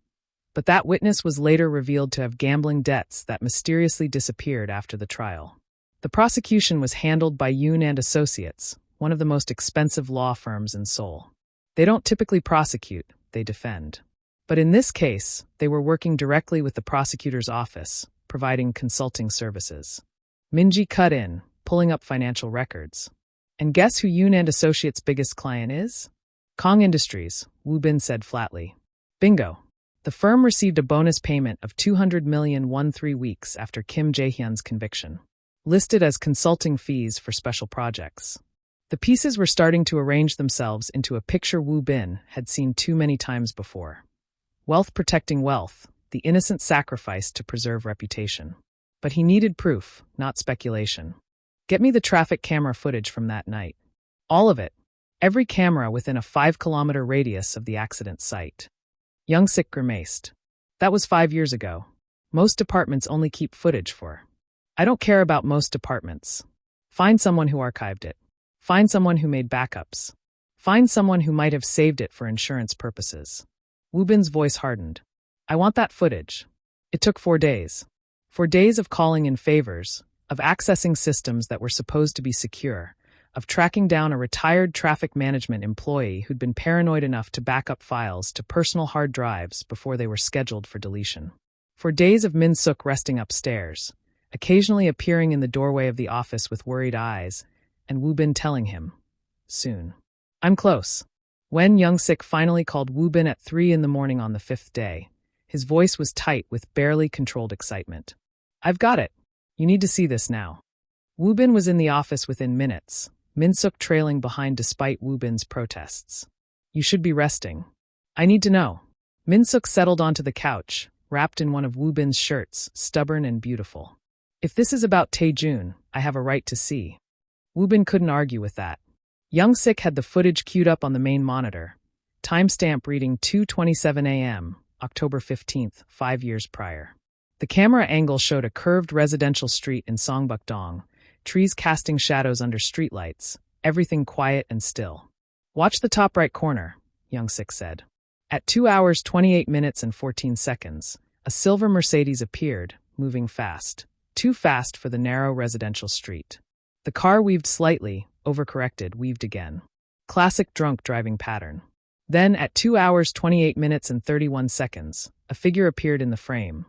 But that witness was later revealed to have gambling debts that mysteriously disappeared after the trial. The prosecution was handled by Yoon and Associates, one of the most expensive law firms in Seoul. They don't typically prosecute, they defend. But in this case, they were working directly with the prosecutor's office, providing consulting services. Min-ji cut in, pulling up financial records. And guess who Yoon and Associates' biggest client is? Kong Industries, Woo-bin said flatly. Bingo. The firm received a bonus payment of 200 million won 3 weeks after Kim Jae-hyun's conviction, listed as consulting fees for special projects. The pieces were starting to arrange themselves into a picture Woo-bin had seen too many times before. Wealth protecting wealth, the innocent sacrifice to preserve reputation. But he needed proof, not speculation. Get me the traffic camera footage from that night. All of it. Every camera within a 5-kilometer radius of the accident site. Young-sik grimaced. That was 5 years ago. Most departments only keep footage for. I don't care about most departments. Find someone who archived it. Find someone who made backups. Find someone who might have saved it for insurance purposes. Woo-bin's voice hardened. I want that footage. It took 4 days. 4 days of calling in favors, of accessing systems that were supposed to be secure, of tracking down a retired traffic management employee who'd been paranoid enough to back up files to personal hard drives before they were scheduled for deletion. 4 days of Min-suk resting upstairs, occasionally appearing in the doorway of the office with worried eyes, and Woo-bin telling him, soon. I'm close. When Young-sik finally called Woo-bin at 3 in the morning on the 5th day, His voice was tight with barely controlled excitement. "I've got it. You need to see this now." Woo-bin was in the office within minutes, Min-suk trailing behind despite Woo-bin's protests. "You should be resting. I need to know." Min-suk settled onto the couch, wrapped in one of Woo-bin's shirts, stubborn and beautiful. "If this is about Tae-jun, I have a right to see." Woo-bin couldn't argue with that. Young-sik had the footage queued up on the main monitor, timestamp reading 2:27 a.m., October 15th, 5 years prior. The camera angle showed a curved residential street in Songbuk-dong, trees casting shadows under streetlights, everything quiet and still. "Watch the top right corner," Young-sik said. At 2 hours 28 minutes and 14 seconds, a silver Mercedes appeared, moving fast. Too fast for the narrow residential street. The car weaved slightly, overcorrected, weaved again. Classic drunk driving pattern. Then, at 2 hours 28 minutes and 31 seconds, a figure appeared in the frame.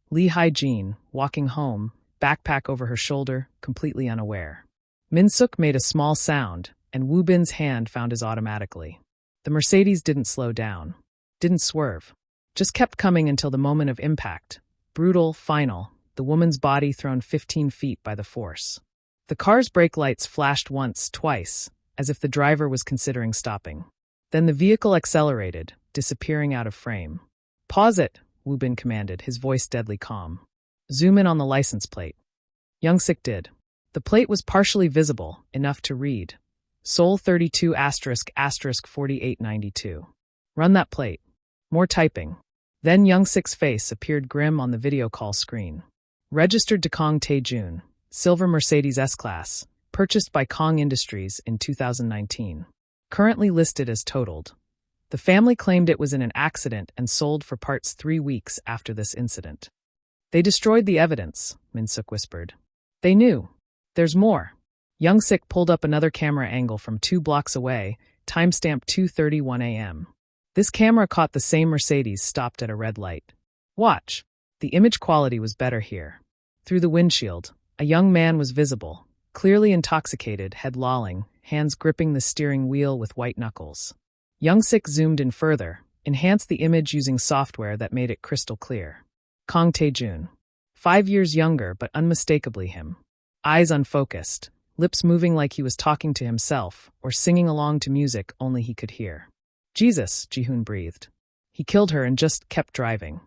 Lee Hae-jin, walking home, backpack over her shoulder, completely unaware. Min-suk made a small sound, and Woo-bin's hand found his automatically. The Mercedes didn't slow down. Didn't swerve. Just kept coming until the moment of impact. Brutal, final, the woman's body thrown 15 feet by the force. The car's brake lights flashed once, twice, as if the driver was considering stopping. Then the vehicle accelerated, disappearing out of frame. "Pause it," Woo-bin commanded, his voice deadly calm. "Zoom in on the license plate." Young-sik did. The plate was partially visible, enough to read. Seoul 32 ** 4892. "Run that plate." More typing. Then Young-sik's face appeared grim on the video call screen. Registered to Kong Tae-jun, silver Mercedes S-Class, purchased by Kong Industries in 2019. Currently listed as totaled. The family claimed it was in an accident and sold for parts 3 weeks after this incident. "They destroyed the evidence," Min-suk whispered. "They knew. There's more." Young-sik pulled up another camera angle from 2 blocks away, timestamp 2:31 a.m. This camera caught the same Mercedes stopped at a red light. "Watch." The image quality was better here. Through the windshield, a young man was visible, clearly intoxicated, head lolling, hands gripping the steering wheel with white knuckles. Young-sik zoomed in further, enhanced the image using software that made it crystal clear. Kong Tae-jun. 5 years younger but unmistakably him. Eyes unfocused, lips moving like he was talking to himself or singing along to music only he could hear. "Jesus," Ji-hoon breathed. "He killed her and just kept driving."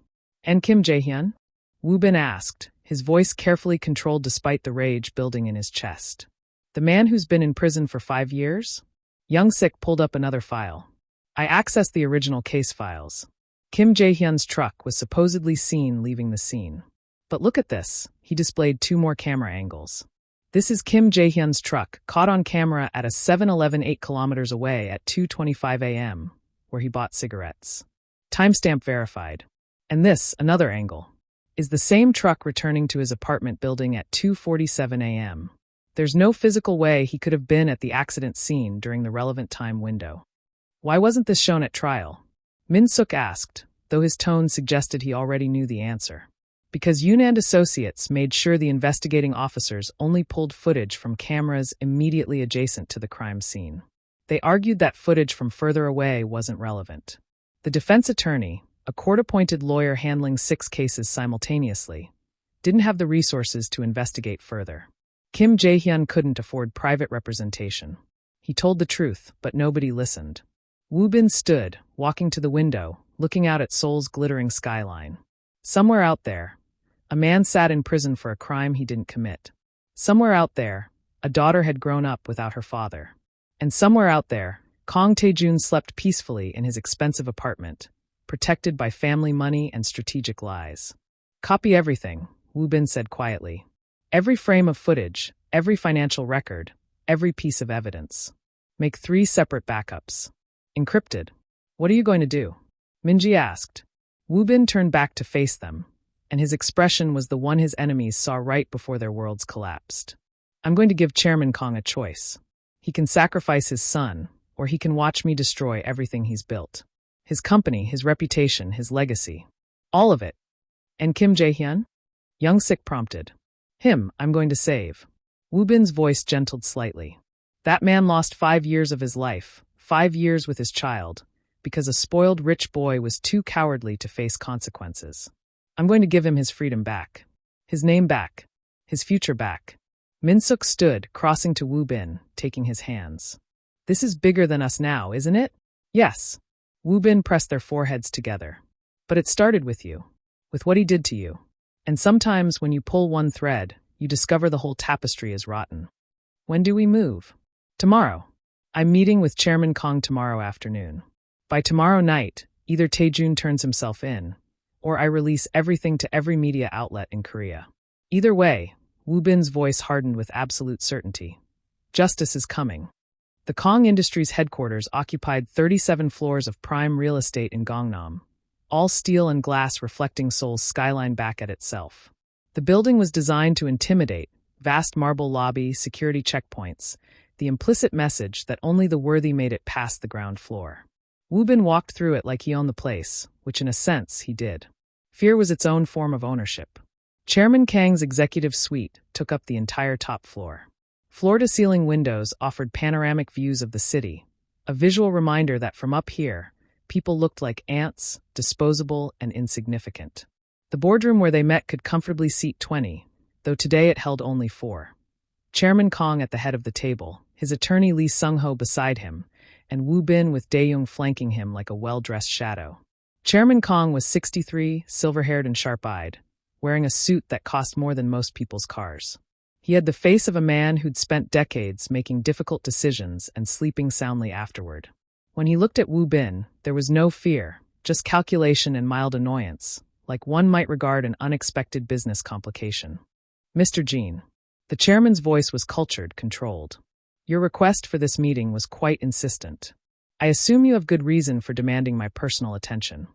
"And Kim Jae-hyun?" Woo-bin asked, his voice carefully controlled despite the rage building in his chest. "The man who's been in prison for 5 years? Young-sik pulled up another file. I accessed the original case files. Kim Jae-hyun's truck was supposedly seen leaving the scene. But look at this, he displayed 2 more camera angles. This is Kim Jae-hyun's truck, caught on camera at a 7-Eleven 8 kilometers away at 2:25 a.m., where he bought cigarettes. Timestamp verified. And this, another angle, is the same truck returning to his apartment building at 2:47 a.m. There's no physical way he could have been at the accident scene during the relevant time window. Why wasn't this shown at trial? Min-suk asked, though his tone suggested he already knew the answer. Because Yoon and associates made sure the investigating officers only pulled footage from cameras immediately adjacent to the crime scene. They argued that footage from further away wasn't relevant. The defense attorney, a court-appointed lawyer handling 6 cases simultaneously, didn't have the resources to investigate further. Kim Jae-hyun couldn't afford private representation. He told the truth, but nobody listened. Woo-bin stood, walking to the window, looking out at Seoul's glittering skyline. Somewhere out there, a man sat in prison for a crime he didn't commit. Somewhere out there, a daughter had grown up without her father. And somewhere out there, Kong Tae-jun slept peacefully in his expensive apartment, protected by family money and strategic lies. Copy everything, Woo-bin said quietly. Every frame of footage, every financial record, every piece of evidence. Make 3 separate backups. Encrypted. What are you going to do? Minji asked. Woo-bin turned back to face them, and his expression was the one his enemies saw right before their worlds collapsed. I'm going to give Chairman Kong a choice. He can sacrifice his son, or he can watch me destroy everything he's built. His company, his reputation, his legacy. All of it. And Kim Jae-hyun? Young-sik prompted. Him, I'm going to save. Woo-bin's voice gentled slightly. That man lost 5 years of his life, 5 years with his child, because a spoiled rich boy was too cowardly to face consequences. I'm going to give him his freedom back. His name back. His future back. Min-suk stood, crossing to Woo-bin, taking his hands. This is bigger than us now, isn't it? Yes. Woo-bin pressed their foreheads together. But it started with you. With what he did to you. And sometimes when you pull one thread, you discover the whole tapestry is rotten. When do we move? Tomorrow. I'm meeting with Chairman Kong tomorrow afternoon. By tomorrow night, either Tae-jun turns himself in, or I release everything to every media outlet in Korea. Either way, Woo-bin's voice hardened with absolute certainty. Justice is coming. The Kong Industries headquarters occupied 37 floors of prime real estate in Gangnam, all steel and glass reflecting Seoul's skyline back at itself. The building was designed to intimidate, vast marble lobby, security checkpoints, the implicit message that only the worthy made it past the ground floor. Woo-bin walked through it like he owned the place, which in a sense he did. Fear was its own form of ownership. Chairman Kang's executive suite took up the entire top floor. Floor-to-ceiling windows offered panoramic views of the city, a visual reminder that from up here, people looked like ants, disposable and insignificant. The boardroom where they met could comfortably seat 20, though today it held only 4. Chairman Kong at the head of the table, his attorney Lee Sung-ho beside him, and Woo-bin with Dae-jung flanking him like a well-dressed shadow. Chairman Kong was 63, silver-haired and sharp-eyed, wearing a suit that cost more than most people's cars. He had the face of a man who'd spent decades making difficult decisions and sleeping soundly afterward. When he looked at Woo-bin, there was no fear, just calculation and mild annoyance, like one might regard an unexpected business complication. Mr. Jin. The chairman's voice was cultured, controlled. Your request for this meeting was quite insistent. I assume you have good reason for demanding my personal attention.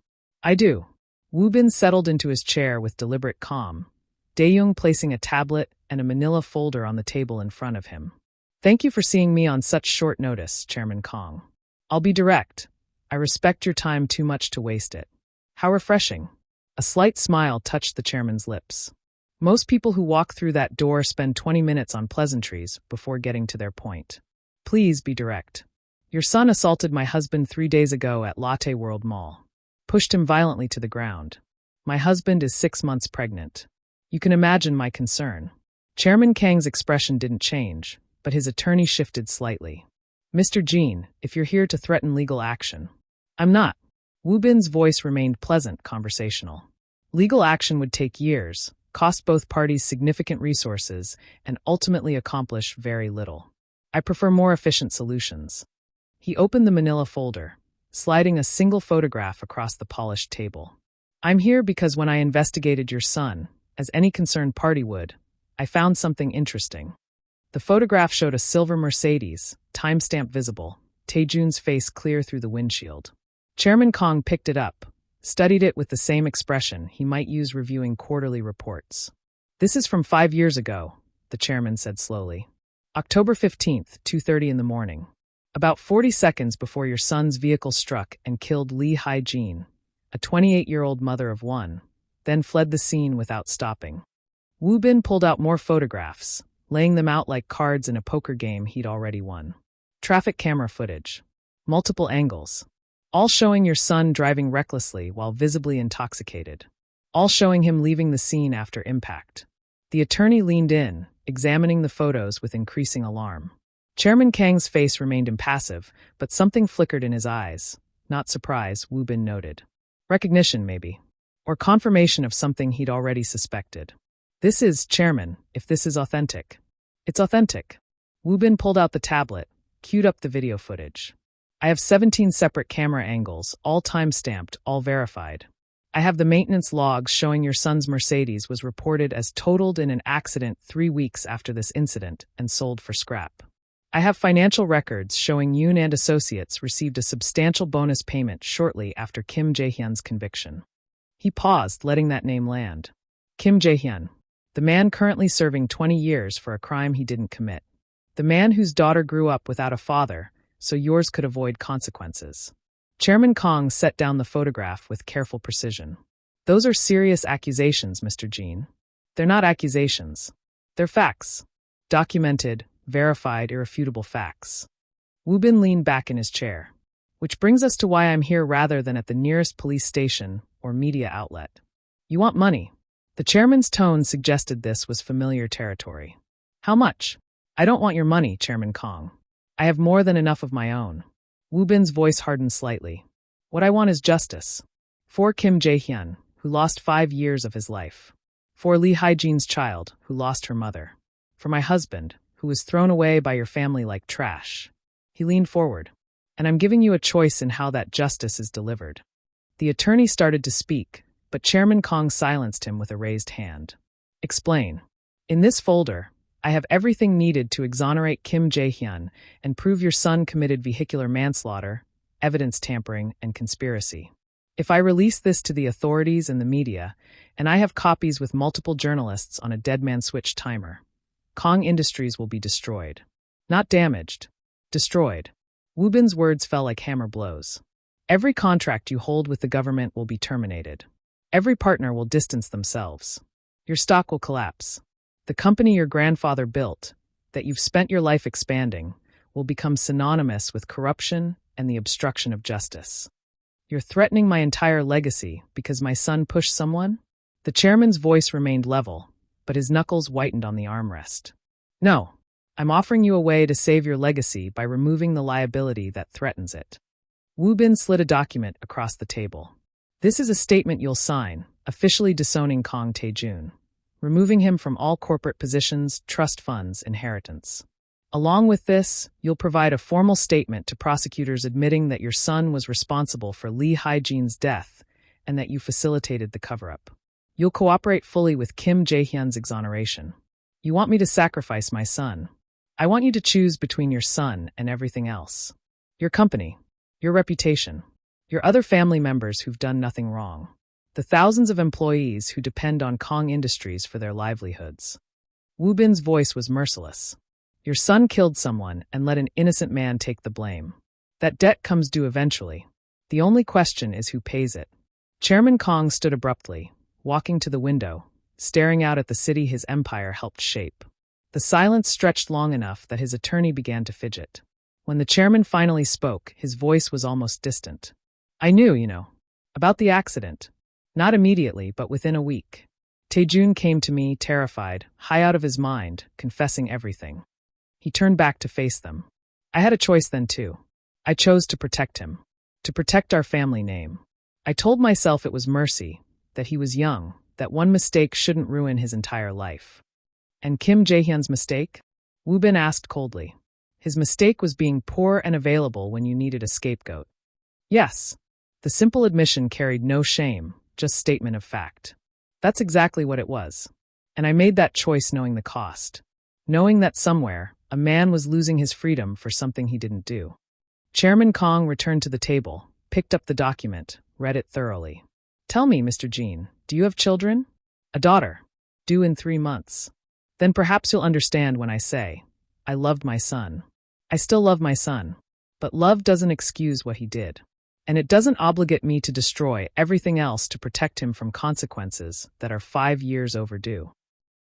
I do. Woo-bin settled into his chair with deliberate calm, Dae-jung placing a tablet and a manila folder on the table in front of him. Thank you for seeing me on such short notice, Chairman Kong. I'll be direct. I respect your time too much to waste it. How refreshing. A slight smile touched the chairman's lips. Most people who walk through that door spend 20 minutes on pleasantries before getting to their point. Please be direct. Your son assaulted my husband 3 days ago at Lotte World Mall. Pushed him violently to the ground. My husband is 6 months pregnant. You can imagine my concern. Chairman Kang's expression didn't change, but his attorney shifted slightly. Mr. Jin, if you're here to threaten legal action. I'm not. Woo-bin's voice remained pleasant, conversational. Legal action would take years, cost both parties significant resources, and ultimately accomplish very little. I prefer more efficient solutions. He opened the manila folder, sliding a single photograph across the polished table. I'm here because when I investigated your son, as any concerned party would, I found something interesting. The photograph showed a silver Mercedes, timestamp visible, Tae-jun's face clear through the windshield. Chairman Kong picked it up, studied it with the same expression he might use reviewing quarterly reports. This is from 5 years ago, the chairman said slowly. October 15th, 2:30 in the morning. About 40 seconds before your son's vehicle struck and killed Lee Hae-jin, a 28-year-old mother of 1, then fled the scene without stopping. Woo-bin pulled out more photographs, laying them out like cards in a poker game he'd already won. Traffic camera footage. Multiple angles. All showing your son driving recklessly while visibly intoxicated. All showing him leaving the scene after impact. The attorney leaned in, examining the photos with increasing alarm. Chairman Kang's face remained impassive, but something flickered in his eyes. Not surprise, Woo-bin noted. Recognition, maybe. Or confirmation of something he'd already suspected. This is, Chairman, if this is authentic. It's authentic. Woo-bin pulled out the tablet, queued up the video footage. I have 17 separate camera angles, all time-stamped, all verified. I have the maintenance logs showing your son's Mercedes was reported as totaled in an accident 3 weeks after this incident and sold for scrap. I have financial records showing Yoon and Associates received a substantial bonus payment shortly after Kim Jae-hyun's conviction. He paused, letting that name land. Kim Jae-hyun, the man currently serving 20 years for a crime he didn't commit. The man whose daughter grew up without a father, so yours could avoid consequences. Chairman Kong set down the photograph with careful precision. Those are serious accusations, Mr. Jin. They're not accusations. They're facts. Documented, verified, irrefutable facts. Woo-bin leaned back in his chair. Which brings us to why I'm here rather than at the nearest police station or media outlet. You want money. The chairman's tone suggested this was familiar territory. How much? I don't want your money, Chairman Kong. I have more than enough of my own. Woo-bin's voice hardened slightly. What I want is justice. For Kim Jae-hyun, who lost 5 years of his life. For Lee Hae-jin's child, who lost her mother. For my husband, who was thrown away by your family like trash. He leaned forward. And I'm giving you a choice in how that justice is delivered. The attorney started to speak, but Chairman Kong silenced him with a raised hand. Explain. In this folder, I have everything needed to exonerate Kim Jae-hyun and prove your son committed vehicular manslaughter, evidence tampering, and conspiracy. If I release this to the authorities and the media, and I have copies with multiple journalists on a dead man switch timer, Kong Industries will be destroyed. Not damaged. Destroyed. Woo-bin's words fell like hammer blows. Every contract you hold with the government will be terminated. Every partner will distance themselves. Your stock will collapse. The company your grandfather built, that you've spent your life expanding, will become synonymous with corruption and the obstruction of justice. You're threatening my entire legacy because my son pushed someone? The chairman's voice remained level, but his knuckles whitened on the armrest. No. I'm offering you a way to save your legacy by removing the liability that threatens it. Woo-bin slid a document across the table. This is a statement you'll sign, officially disowning Kong Tae-jun, removing him from all corporate positions, trust funds, inheritance. Along with this, you'll provide a formal statement to prosecutors admitting that your son was responsible for Lee Hae-jin's death and that you facilitated the cover-up. You'll cooperate fully with Kim Jae-hyun's exoneration. You want me to sacrifice my son. I want you to choose between your son and everything else. Your company, your reputation, your other family members who've done nothing wrong, the thousands of employees who depend on Kong Industries for their livelihoods. Woo-bin's voice was merciless. Your son killed someone and let an innocent man take the blame. That debt comes due eventually. The only question is who pays it. Chairman Kong stood abruptly, walking to the window, staring out at the city his empire helped shape. The silence stretched long enough that his attorney began to fidget. When the chairman finally spoke, his voice was almost distant. I knew, about the accident. Not immediately, but within a week. Tae-jun came to me, terrified, high out of his mind, confessing everything. He turned back to face them. I had a choice then too. I chose to protect him. To protect our family name. I told myself it was mercy, that he was young, that one mistake shouldn't ruin his entire life. And Kim Jae-hyun's mistake? Woo-bin asked coldly. His mistake was being poor and available when you needed a scapegoat. Yes. The simple admission carried no shame, just statement of fact. That's exactly what it was. And I made that choice knowing the cost. Knowing that somewhere, a man was losing his freedom for something he didn't do. Chairman Kong returned to the table, picked up the document, read it thoroughly. Tell me, Mr. Jin, do you have children? A daughter. Due in 3 months. Then perhaps you'll understand when I say, I loved my son. I still love my son. But love doesn't excuse what he did. And it doesn't obligate me to destroy everything else to protect him from consequences that are 5 years overdue.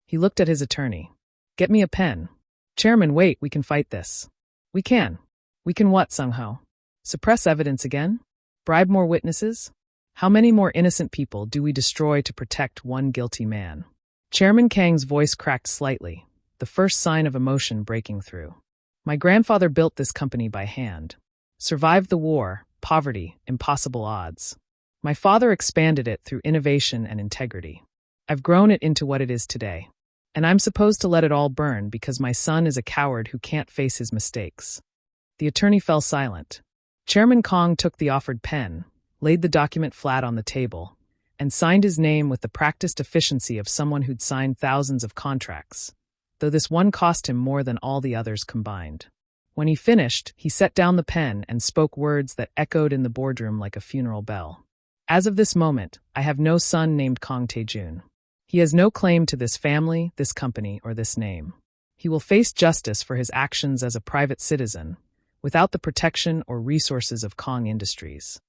He looked at his attorney. Get me a pen. Chairman, wait, we can fight this. We can. We can what, Sung-ho? Suppress evidence again? Bribe more witnesses? How many more innocent people do we destroy to protect one guilty man? Chairman Kang's voice cracked slightly, the first sign of emotion breaking through. My grandfather built this company by hand. Survived the war, poverty, impossible odds. My father expanded it through innovation and integrity. I've grown it into what it is today. And I'm supposed to let it all burn because my son is a coward who can't face his mistakes. The attorney fell silent. Chairman Kong took the offered pen, laid the document flat on the table, and signed his name with the practiced efficiency of someone who'd signed thousands of contracts, though this one cost him more than all the others combined. When he finished, he set down the pen and spoke words that echoed in the boardroom like a funeral bell. As of this moment, I have no son named Kong Tae-jun. He has no claim to this family, this company, or this name. He will face justice for his actions as a private citizen, without the protection or resources of Kong Industries.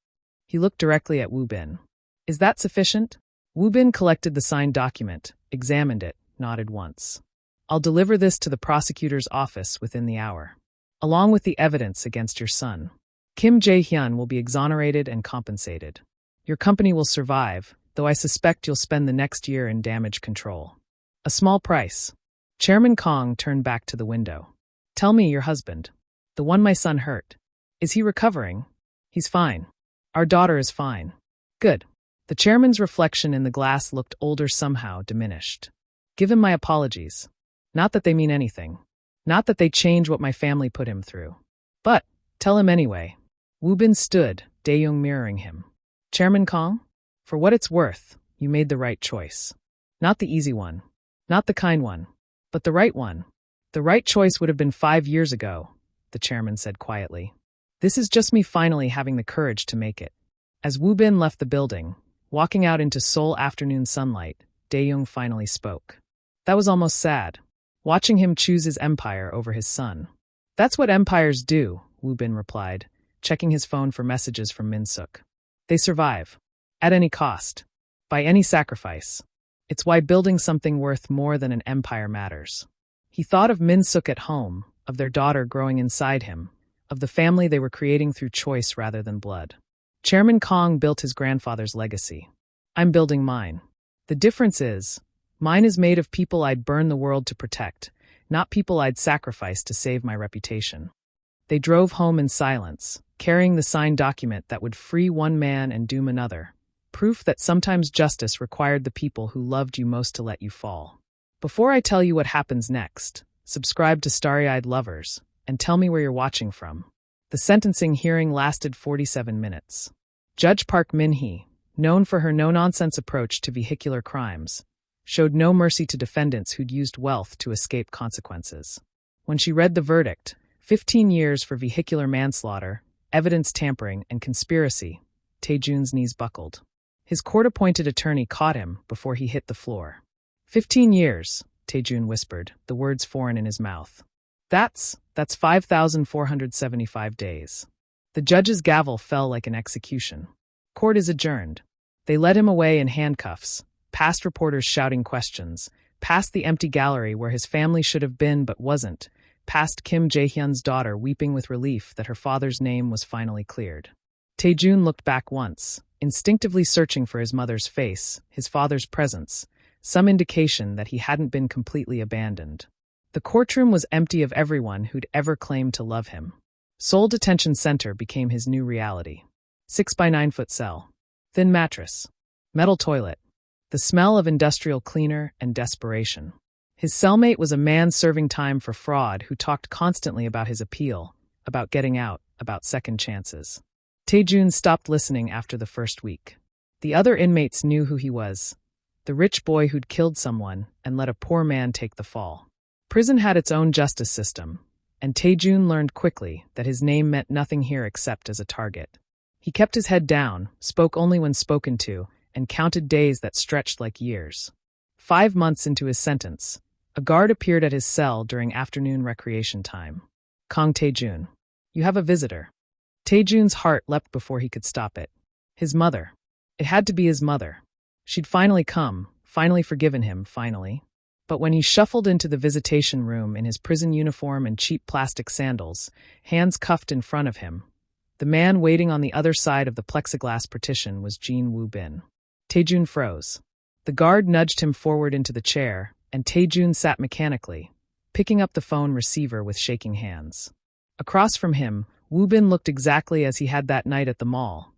He looked directly at Woo-bin. Is that sufficient? Woo-bin collected the signed document, examined it, nodded once. I'll deliver this to the prosecutor's office within the hour, along with the evidence against your son. Kim Jae-hyun will be exonerated and compensated. Your company will survive, though I suspect you'll spend the next year in damage control. A small price. Chairman Kong turned back to the window. Tell me your husband. The one my son hurt. Is he recovering? He's fine. Our daughter is fine. Good. The chairman's reflection in the glass looked older somehow, diminished. Give him my apologies. Not that they mean anything. Not that they change what my family put him through. But, tell him anyway. Woo-bin stood, Dae-young mirroring him. Chairman Kong? For what it's worth, you made the right choice. Not the easy one. Not the kind one. But the right one. The right choice would have been 5 years ago, the chairman said quietly. This is just me finally having the courage to make it. As Woo-bin left the building, walking out into Seoul afternoon sunlight, Dae-young finally spoke. That was almost sad, watching him choose his empire over his son. That's what empires do, Woo-bin replied, checking his phone for messages from Min-suk. They survive. At any cost. By any sacrifice. It's why building something worth more than an empire matters. He thought of Min-suk at home, of their daughter growing inside him, of the family they were creating through choice rather than blood. Chairman Kong built his grandfather's legacy. I'm building mine. The difference is, mine is made of people I'd burn the world to protect, not people I'd sacrifice to save my reputation. They drove home in silence, carrying the signed document that would free one man and doom another, proof that sometimes justice required the people who loved you most to let you fall. Before I tell you what happens next, subscribe to Starry-Eyed Lovers, and tell me where you're watching from. The sentencing hearing lasted 47 minutes. Judge Park Min-hee, known for her no-nonsense approach to vehicular crimes, showed no mercy to defendants who'd used wealth to escape consequences. When she read the verdict, 15 years for vehicular manslaughter, evidence tampering, and conspiracy, Tae-jun's knees buckled. His court-appointed attorney caught him before he hit the floor. 15 years, Tae-jun whispered, the words foreign in his mouth. That's 5,475 days. The judge's gavel fell like an execution. Court is adjourned. They led him away in handcuffs, past reporters shouting questions, past the empty gallery where his family should have been but wasn't, past Kim Jae-hyun's daughter weeping with relief that her father's name was finally cleared. Tae-jun looked back once, instinctively searching for his mother's face, his father's presence, some indication that he hadn't been completely abandoned. The courtroom was empty of everyone who'd ever claimed to love him. Seoul Detention Center became his new reality. 6 by 9 foot cell. Thin mattress. Metal toilet. The smell of industrial cleaner and desperation. His cellmate was a man serving time for fraud who talked constantly about his appeal, about getting out, about second chances. Tae-jun stopped listening after the first week. The other inmates knew who he was. The rich boy who'd killed someone and let a poor man take the fall. Prison had its own justice system, and Tae-jun learned quickly that his name meant nothing here except as a target. He kept his head down, spoke only when spoken to, and counted days that stretched like years. 5 months into his sentence, a guard appeared at his cell during afternoon recreation time. Kong Tae-jun. You have a visitor. Tae-jun's heart leapt before he could stop it. His mother. It had to be his mother. She'd finally come, finally forgiven him, finally. But when he shuffled into the visitation room in his prison uniform and cheap plastic sandals, hands cuffed in front of him, the man waiting on the other side of the plexiglass partition was Jin Woo-bin. Tae-jun froze. The guard nudged him forward into the chair, and Tae-jun sat mechanically, picking up the phone receiver with shaking hands. Across from him, Woo-bin looked exactly as he had that night at the mall.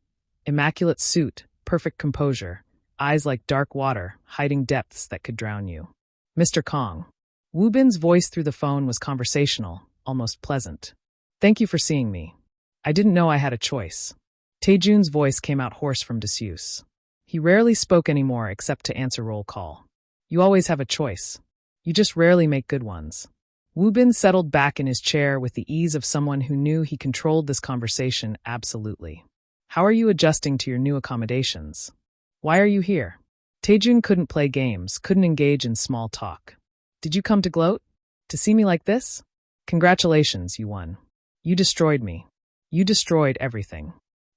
Immaculate suit, perfect composure, eyes like dark water, hiding depths that could drown you. Mr. Kong. Woo-bin's voice through the phone was conversational, almost pleasant. Thank you for seeing me. I didn't know I had a choice. Tae-jun's voice came out hoarse from disuse. He rarely spoke anymore except to answer roll call. You always have a choice. You just rarely make good ones. Woo-bin settled back in his chair with the ease of someone who knew he controlled this conversation absolutely. How are you adjusting to your new accommodations? Why are you here? Tae-jun couldn't play games, couldn't engage in small talk. Did you come to gloat? To see me like this? Congratulations, you won. You destroyed me. You destroyed everything.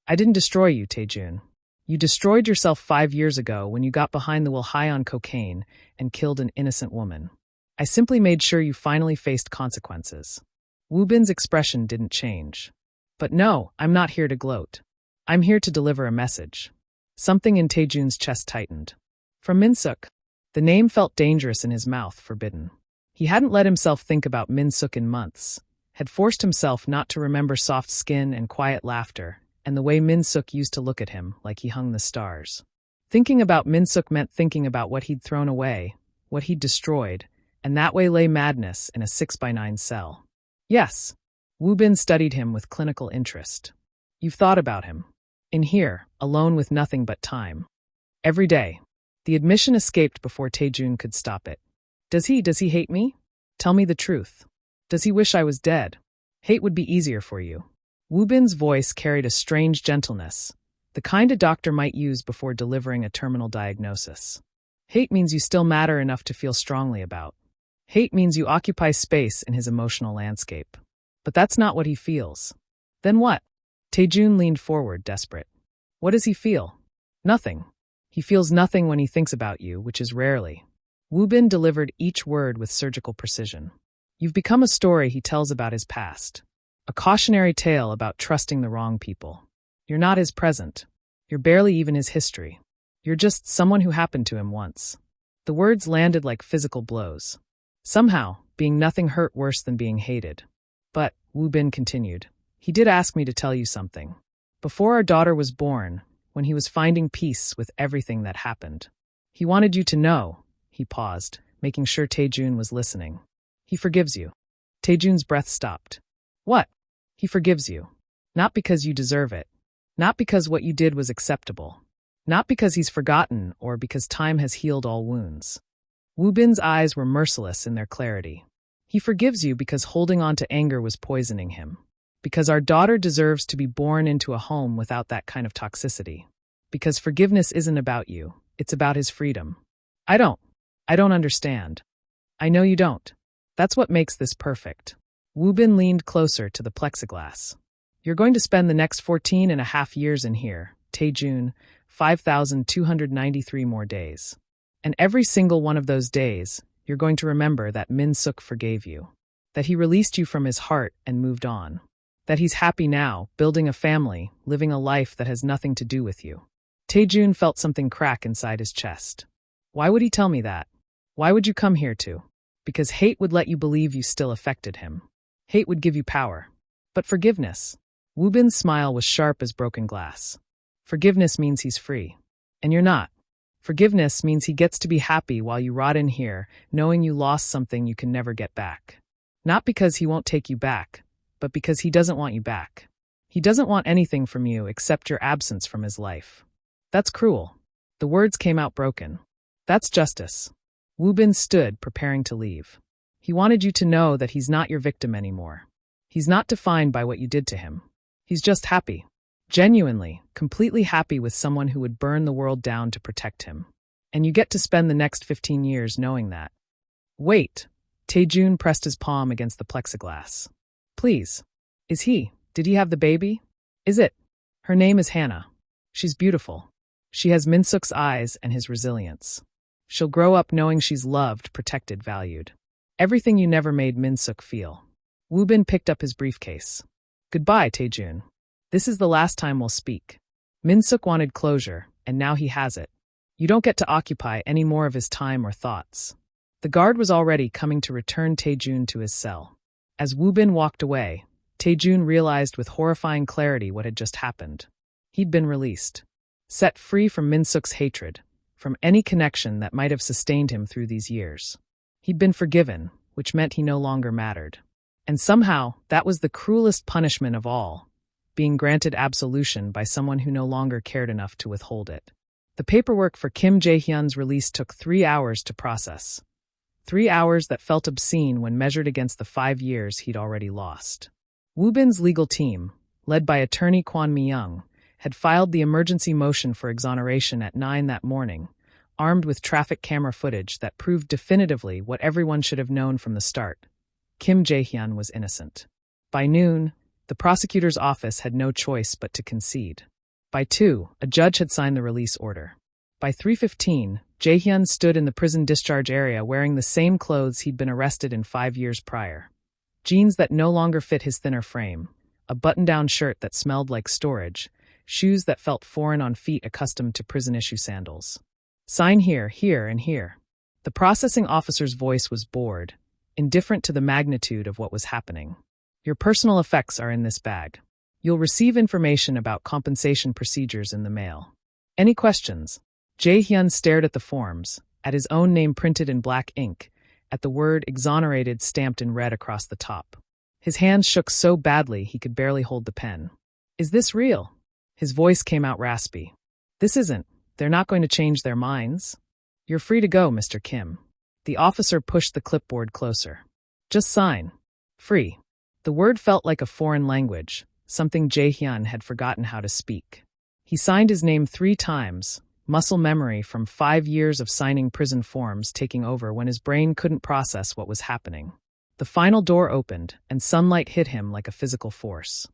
I didn't destroy you, Tae-jun. You destroyed yourself 5 years ago when you got behind the wheel high on cocaine and killed an innocent woman. I simply made sure you finally faced consequences. Woo-bin's expression didn't change. But no, I'm not here to gloat. I'm here to deliver a message. Something in Tae-jun's chest tightened. From Min-suk. The name felt dangerous in his mouth, forbidden. He hadn't let himself think about Min-suk in months, had forced himself not to remember soft skin and quiet laughter, and the way Min-suk used to look at him like he hung the stars. Thinking about Min-suk meant thinking about what he'd thrown away, what he'd destroyed, and that way lay madness in a 6x9 cell. Yes. Woo-bin studied him with clinical interest. You've thought about him. In here, alone with nothing but time. Every day. The admission escaped before Tae-jun could stop it. Does he hate me? Tell me the truth. Does he wish I was dead? Hate would be easier for you. Woo-bin's voice carried a strange gentleness, the kind a doctor might use before delivering a terminal diagnosis. Hate means you still matter enough to feel strongly about. Hate means you occupy space in his emotional landscape. But that's not what he feels. Then what? Tae-jun leaned forward, desperate. What does he feel? Nothing. He feels nothing when he thinks about you, which is rarely. Woo-bin delivered each word with surgical precision. You've become a story he tells about his past. A cautionary tale about trusting the wrong people. You're not his present. You're barely even his history. You're just someone who happened to him once. The words landed like physical blows. Somehow, being nothing hurt worse than being hated. But, Woo-bin continued, he did ask me to tell you something. Before our daughter was born, when he was finding peace with everything that happened. He wanted you to know, he paused, making sure Tae-jun was listening. He forgives you. Tae-jun's breath stopped. What? He forgives you. Not because you deserve it. Not because what you did was acceptable. Not because he's forgotten or because time has healed all wounds. Woo-bin's eyes were merciless in their clarity. He forgives you because holding on to anger was poisoning him. Because our daughter deserves to be born into a home without that kind of toxicity. Because forgiveness isn't about you, it's about his freedom. I don't understand. I know you don't. That's what makes this perfect. Woo-bin leaned closer to the plexiglass. You're going to spend the next 14.5 years in here, Tae-jun, 5,293 more days. And every single one of those days, you're going to remember that Min-suk forgave you. That he released you from his heart and moved on. That he's happy now, building a family, living a life that has nothing to do with you. Tae-jun felt something crack inside his chest. Why would he tell me that? Why would you come here to? Because hate would let you believe you still affected him. Hate would give you power. But forgiveness. Woo-bin's smile was sharp as broken glass. Forgiveness means he's free. And you're not. Forgiveness means he gets to be happy while you rot in here, knowing you lost something you can never get back. Not because he won't take you back, but because he doesn't want you back. He doesn't want anything from you except your absence from his life. That's cruel. The words came out broken. That's justice. Woo-bin stood, preparing to leave. He wanted you to know that he's not your victim anymore. He's not defined by what you did to him. He's just happy. Genuinely, completely happy with someone who would burn the world down to protect him. And you get to spend the next 15 years knowing that. Wait. Tae-jun pressed his palm against the plexiglass. Please. Did he have the baby? Is it? Her name is Hannah. She's beautiful. She has Min-suk's eyes and his resilience. She'll grow up knowing she's loved, protected, valued. Everything you never made Min-suk feel. Woo-bin picked up his briefcase. Goodbye, Tae-jun. This is the last time we'll speak. Min-suk wanted closure, and now he has it. You don't get to occupy any more of his time or thoughts. The guard was already coming to return Tae-jun to his cell. As Woo-bin walked away, Tae-jun realized with horrifying clarity what had just happened. He'd been released. Set free from Min-suk's hatred, from any connection that might have sustained him through these years. He'd been forgiven, which meant he no longer mattered. And somehow, that was the cruelest punishment of all. Being granted absolution by someone who no longer cared enough to withhold it. The paperwork for Kim Jae-hyun's release took 3 hours to process. 3 hours that felt obscene when measured against the 5 years he'd already lost. Woo-bin's legal team, led by attorney Kwon Mi-young, had filed the emergency motion for exoneration at 9 that morning, armed with traffic camera footage that proved definitively what everyone should have known from the start. Kim Jae-hyun was innocent. By noon, the prosecutor's office had no choice but to concede. By 2, a judge had signed the release order. By 3:15, Jae-hyun stood in the prison discharge area wearing the same clothes he'd been arrested in 5 years prior. Jeans that no longer fit his thinner frame, a button-down shirt that smelled like storage, shoes that felt foreign on feet accustomed to prison-issue sandals. Sign here, here, and here. The processing officer's voice was bored, indifferent to the magnitude of what was happening. Your personal effects are in this bag. You'll receive information about compensation procedures in the mail. Any questions? Jae-hyun stared at the forms, at his own name printed in black ink, at the word exonerated stamped in red across the top. His hands shook so badly he could barely hold the pen. Is this real? His voice came out raspy. This isn't. They're not going to change their minds. You're free to go, Mr. Kim. The officer pushed the clipboard closer. Just sign. Free. The word felt like a foreign language, something Jae-hyun had forgotten how to speak. He signed his name 3 times, muscle memory from 5 years of signing prison forms taking over when his brain couldn't process what was happening. The final door opened, and sunlight hit him like a physical force.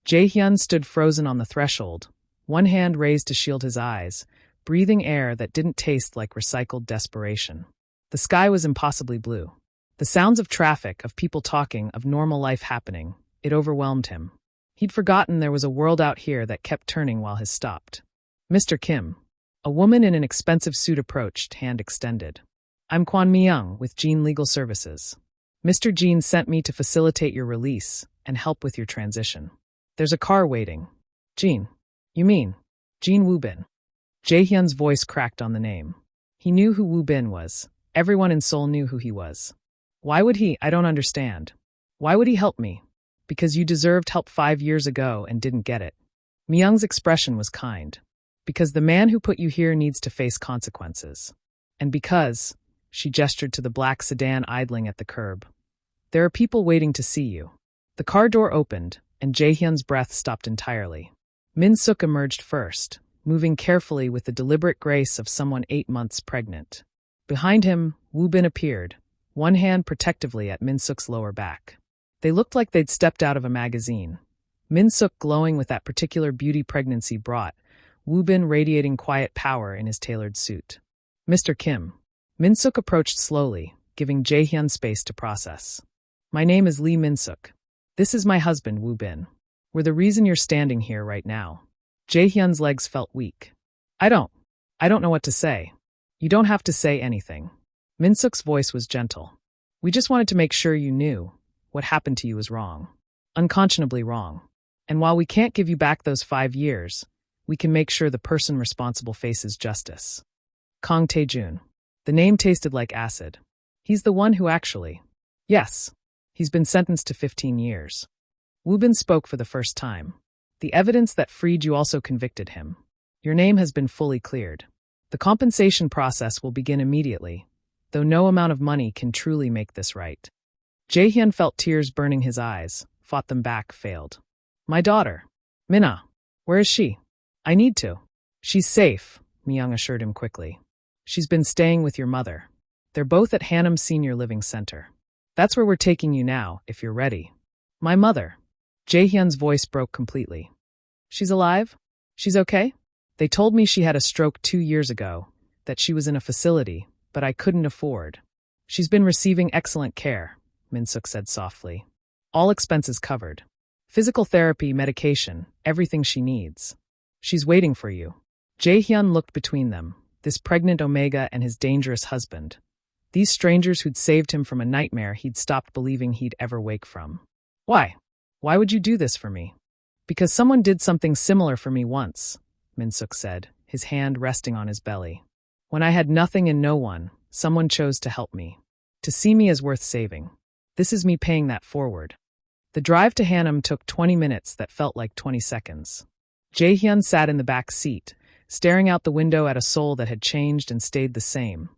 Jae-hyun stood frozen on the threshold, one hand raised to shield his eyes, breathing air that didn't taste like recycled desperation. The sky was impossibly blue. The sounds of traffic, of people talking, of normal life happening, it overwhelmed him. He'd forgotten there was a world out here that kept turning while his stopped. Mr. Kim. A woman in an expensive suit approached, hand extended. I'm Kwon Mi-young with Jin Legal Services. Mr. Jin sent me to facilitate your release and help with your transition. There's a car waiting. Jin. You mean? Jin Woo-bin. Jae-hyun's voice cracked on the name. He knew who Woo-bin was. Everyone in Seoul knew who he was. Why would he? I don't understand. Why would he help me? Because you deserved help 5 years ago and didn't get it. Mi-young's expression was kind. Because the man who put you here needs to face consequences. And because, she gestured to the black sedan idling at the curb, there are people waiting to see you. The car door opened, and Jae-hyun's breath stopped entirely. Min-suk emerged first, moving carefully with the deliberate grace of someone 8 months pregnant. Behind him, Woo-bin appeared, one hand protectively at Min-suk's lower back. They looked like they'd stepped out of a magazine. Min-suk glowing with that particular beauty pregnancy brought, Woo-bin radiating quiet power in his tailored suit. Mr. Kim. Min-suk approached slowly, giving Jae-hyun space to process. My name is Lee Min-suk. This is my husband, Woo-bin. We're the reason you're standing here right now. Jae-hyun's legs felt weak. I don't know what to say. You don't have to say anything. Min-suk's voice was gentle. We just wanted to make sure you knew what happened to you was wrong. Unconscionably wrong. And while we can't give you back those 5 years, we can make sure the person responsible faces justice. Kang Tae-jun. The name tasted like acid. He's the one who actually... Yes. He's been sentenced to 15 years. Woo-bin spoke for the first time. The evidence that freed you also convicted him. Your name has been fully cleared. The compensation process will begin immediately, though no amount of money can truly make this right. Jae-hyun felt tears burning his eyes, fought them back, failed. My daughter. Minna. Where is she? I need to. She's safe, Mi-young assured him quickly. She's been staying with your mother. They're both at Hanam Senior Living Center. That's where we're taking you now, if you're ready. My mother. Jae-hyun's voice broke completely. She's alive? She's okay? They told me she had a stroke 2 years ago, that she was in a facility, but I couldn't afford. She's been receiving excellent care, Min-suk said softly. All expenses covered. Physical therapy, medication, everything she needs. She's waiting for you. Jae-hyun looked between them, this pregnant Omega and his dangerous husband. These strangers who'd saved him from a nightmare he'd stopped believing he'd ever wake from. Why? Why would you do this for me? Because someone did something similar for me once, Min-suk said, his hand resting on his belly. When I had nothing and no one, someone chose to help me. To see me as worth saving. This is me paying that forward. The drive to Hanam took 20 minutes that felt like 20 seconds. Jae-hyun sat in the back seat, staring out the window at a Seoul that had changed and stayed the same.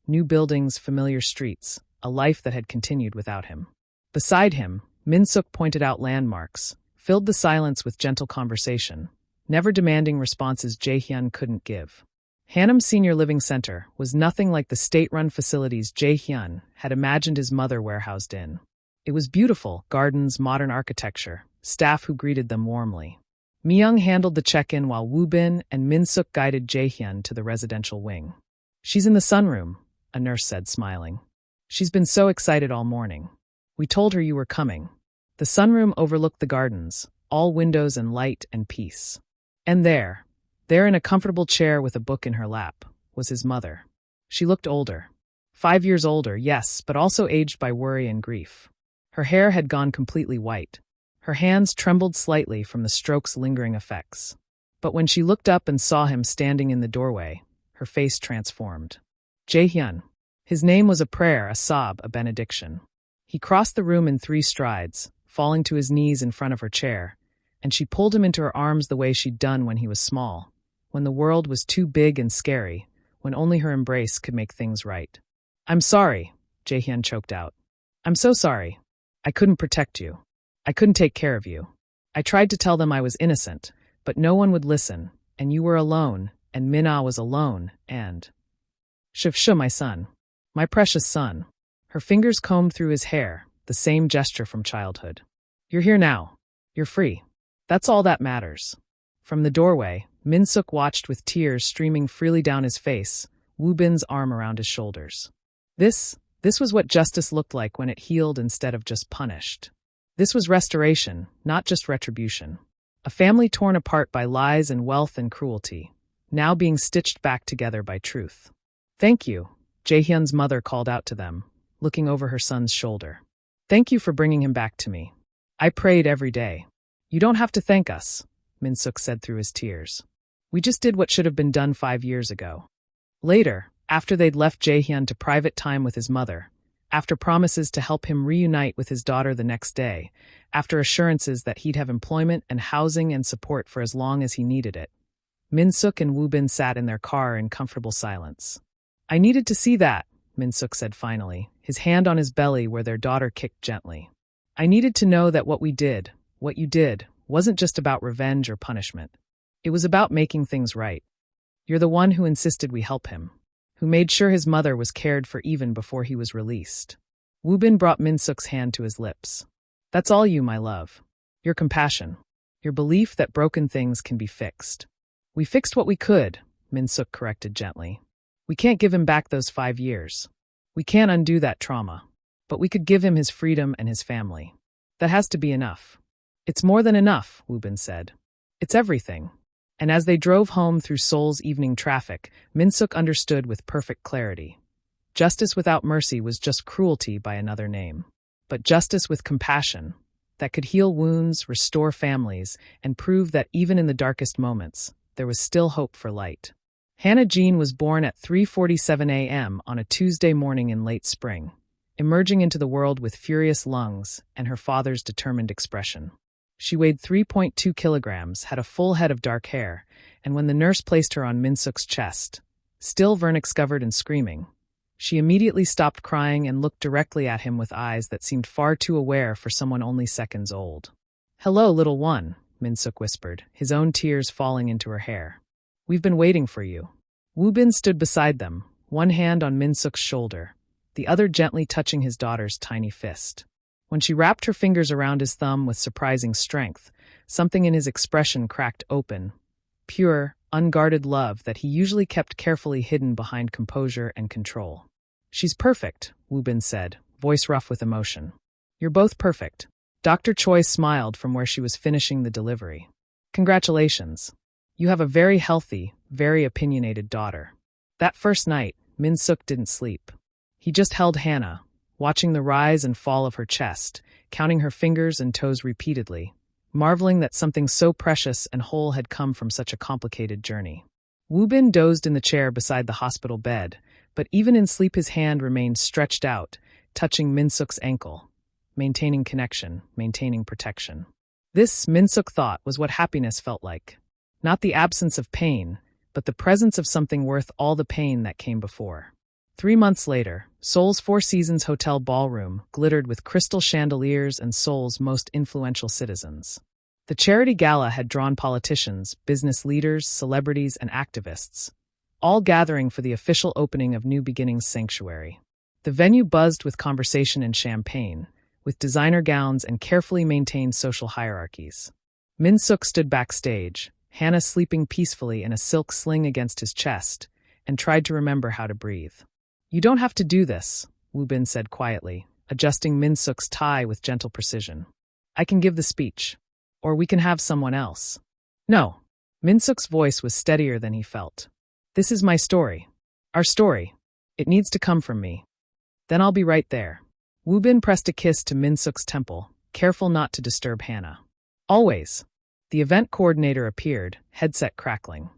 New buildings, familiar streets, a life that had continued without him. Beside him, Min-suk pointed out landmarks, filled the silence with gentle conversation, never demanding responses Jae-hyun couldn't give. Hanam Senior Living Center was nothing like the state-run facilities Jae-hyun had imagined his mother warehoused in. It was beautiful, gardens, modern architecture, staff who greeted them warmly. Mi-young handled the check-in while Woo-bin and Min-suk guided Jae-hyun to the residential wing. She's in the sunroom, a nurse said, smiling. She's been so excited all morning. We told her you were coming. The sunroom overlooked the gardens, all windows and light and peace. And there in a comfortable chair with a book in her lap, was his mother. She looked older. 5 years older, yes, but also aged by worry and grief. Her hair had gone completely white. Her hands trembled slightly from the stroke's lingering effects. But when she looked up and saw him standing in the doorway, her face transformed. Jae-hyun. His name was a prayer, a sob, a benediction. He crossed the room in 3 strides, falling to his knees in front of her chair, and she pulled him into her arms the way she'd done when he was small, when the world was too big and scary, when only her embrace could make things right. "I'm sorry," Jae-hyun choked out. "I'm so sorry. I couldn't protect you. I couldn't take care of you. I tried to tell them I was innocent, but no one would listen, and you were alone, and Min-ah was alone, and—" "Shivsha, my son. My precious son." Her fingers combed through his hair, the same gesture from childhood. "You're here now. You're free. That's all that matters." From the doorway, Min-suk watched with tears streaming freely down his face, Woo-bin's arm around his shoulders. This was what justice looked like when it healed instead of just punished. This was restoration, not just retribution. A family torn apart by lies and wealth and cruelty, now being stitched back together by truth. "Thank you," Jae-hyun's mother called out to them, looking over her son's shoulder. "Thank you for bringing him back to me. I prayed every day." "You don't have to thank us," Min-suk said through his tears. "We just did what should have been done 5 years ago." Later, after they'd left Jae-hyun to private time with his mother, after promises to help him reunite with his daughter the next day, after assurances that he'd have employment and housing and support for as long as he needed it, Min-suk and Woo-bin sat in their car in comfortable silence. "I needed to see that," Min-suk said finally, his hand on his belly where their daughter kicked gently. "I needed to know that what you did, wasn't just about revenge or punishment. It was about making things right. You're the one who insisted we help him, who made sure his mother was cared for even before he was released." Woo-bin brought Min-suk's hand to his lips. "That's all you, my love. Your compassion. Your belief that broken things can be fixed." "We fixed what we could," Min-suk corrected gently. "We can't give him back those 5 years. We can't undo that trauma. But we could give him his freedom and his family. That has to be enough." "It's more than enough," Woo-bin said. "It's everything." And as they drove home through Seoul's evening traffic, Min-suk understood with perfect clarity. Justice without mercy was just cruelty by another name. But justice with compassion, that could heal wounds, restore families, and prove that even in the darkest moments, there was still hope for light. Hannah Jean was born at 3:47 a.m. on a Tuesday morning in late spring, emerging into the world with furious lungs and her father's determined expression. She weighed 3.2 kilograms, had a full head of dark hair, and when the nurse placed her on Min-suk's chest, still vernix-covered and screaming, she immediately stopped crying and looked directly at him with eyes that seemed far too aware for someone only seconds old. "Hello, little one," Min-suk whispered, his own tears falling into her hair. "We've been waiting for you." Woo-bin stood beside them, one hand on Min-suk's shoulder, the other gently touching his daughter's tiny fist. When she wrapped her fingers around his thumb with surprising strength, something in his expression cracked open. Pure, unguarded love that he usually kept carefully hidden behind composure and control. "She's perfect," Woo-bin said, voice rough with emotion. "You're both perfect." Dr. Choi smiled from where she was finishing the delivery. "Congratulations. You have a very healthy, very opinionated daughter." That first night, Min-suk didn't sleep. He just held Hannah, watching the rise and fall of her chest, counting her fingers and toes repeatedly, marveling that something so precious and whole had come from such a complicated journey. Woo-bin dozed in the chair beside the hospital bed, but even in sleep his hand remained stretched out, touching Min-suk's ankle, maintaining connection, maintaining protection. This, Min-suk thought, was what happiness felt like. Not the absence of pain, but the presence of something worth all the pain that came before. 3 months later, Seoul's Four Seasons Hotel ballroom glittered with crystal chandeliers and Seoul's most influential citizens. The charity gala had drawn politicians, business leaders, celebrities, and activists, all gathering for the official opening of New Beginnings Sanctuary. The venue buzzed with conversation and champagne, with designer gowns and carefully maintained social hierarchies. Min-suk stood backstage, Hannah sleeping peacefully in a silk sling against his chest, and tried to remember how to breathe. "You don't have to do this," Woo-bin said quietly, adjusting Min-suk's tie with gentle precision. "I can give the speech." Or we can have someone else. No. Min-suk's voice was steadier than he felt. This is my story. Our story. It needs to come from me. Then I'll be right there. Woo-bin pressed a kiss to Min-suk's temple, careful not to disturb Hannah. Always. The event coordinator appeared, headset crackling.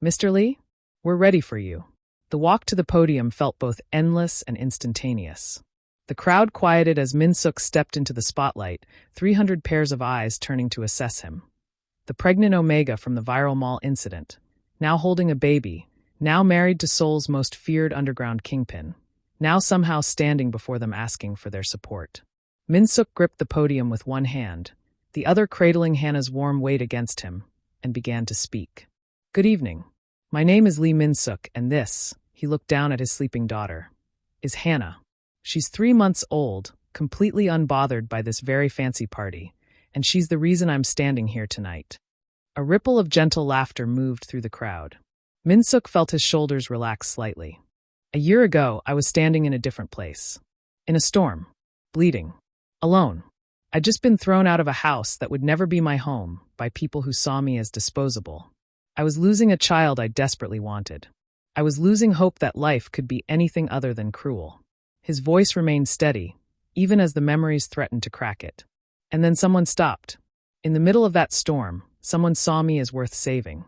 Mr. Lee? We're ready for you. The walk to the podium felt both endless and instantaneous. The crowd quieted as Min-suk stepped into the spotlight, 300 pairs of eyes turning to assess him. The pregnant Omega from the viral mall incident, now holding a baby, now married to Seoul's most feared underground kingpin, now somehow standing before them asking for their support. Min-suk gripped the podium with one hand, the other cradling Hannah's warm weight against him, and began to speak. Good evening. My name is Lee Min-suk, and this, he looked down at his sleeping daughter, is Hannah. She's 3 months old, completely unbothered by this very fancy party, and she's the reason I'm standing here tonight. A ripple of gentle laughter moved through the crowd. Min-suk felt his shoulders relax slightly. A year ago, I was standing in a different place. In a storm. Bleeding. Alone. I'd just been thrown out of a house that would never be my home by people who saw me as disposable. I was losing a child I desperately wanted. I was losing hope that life could be anything other than cruel. His voice remained steady, even as the memories threatened to crack it. And then someone stopped. In the middle of that storm, someone saw me as worth saving.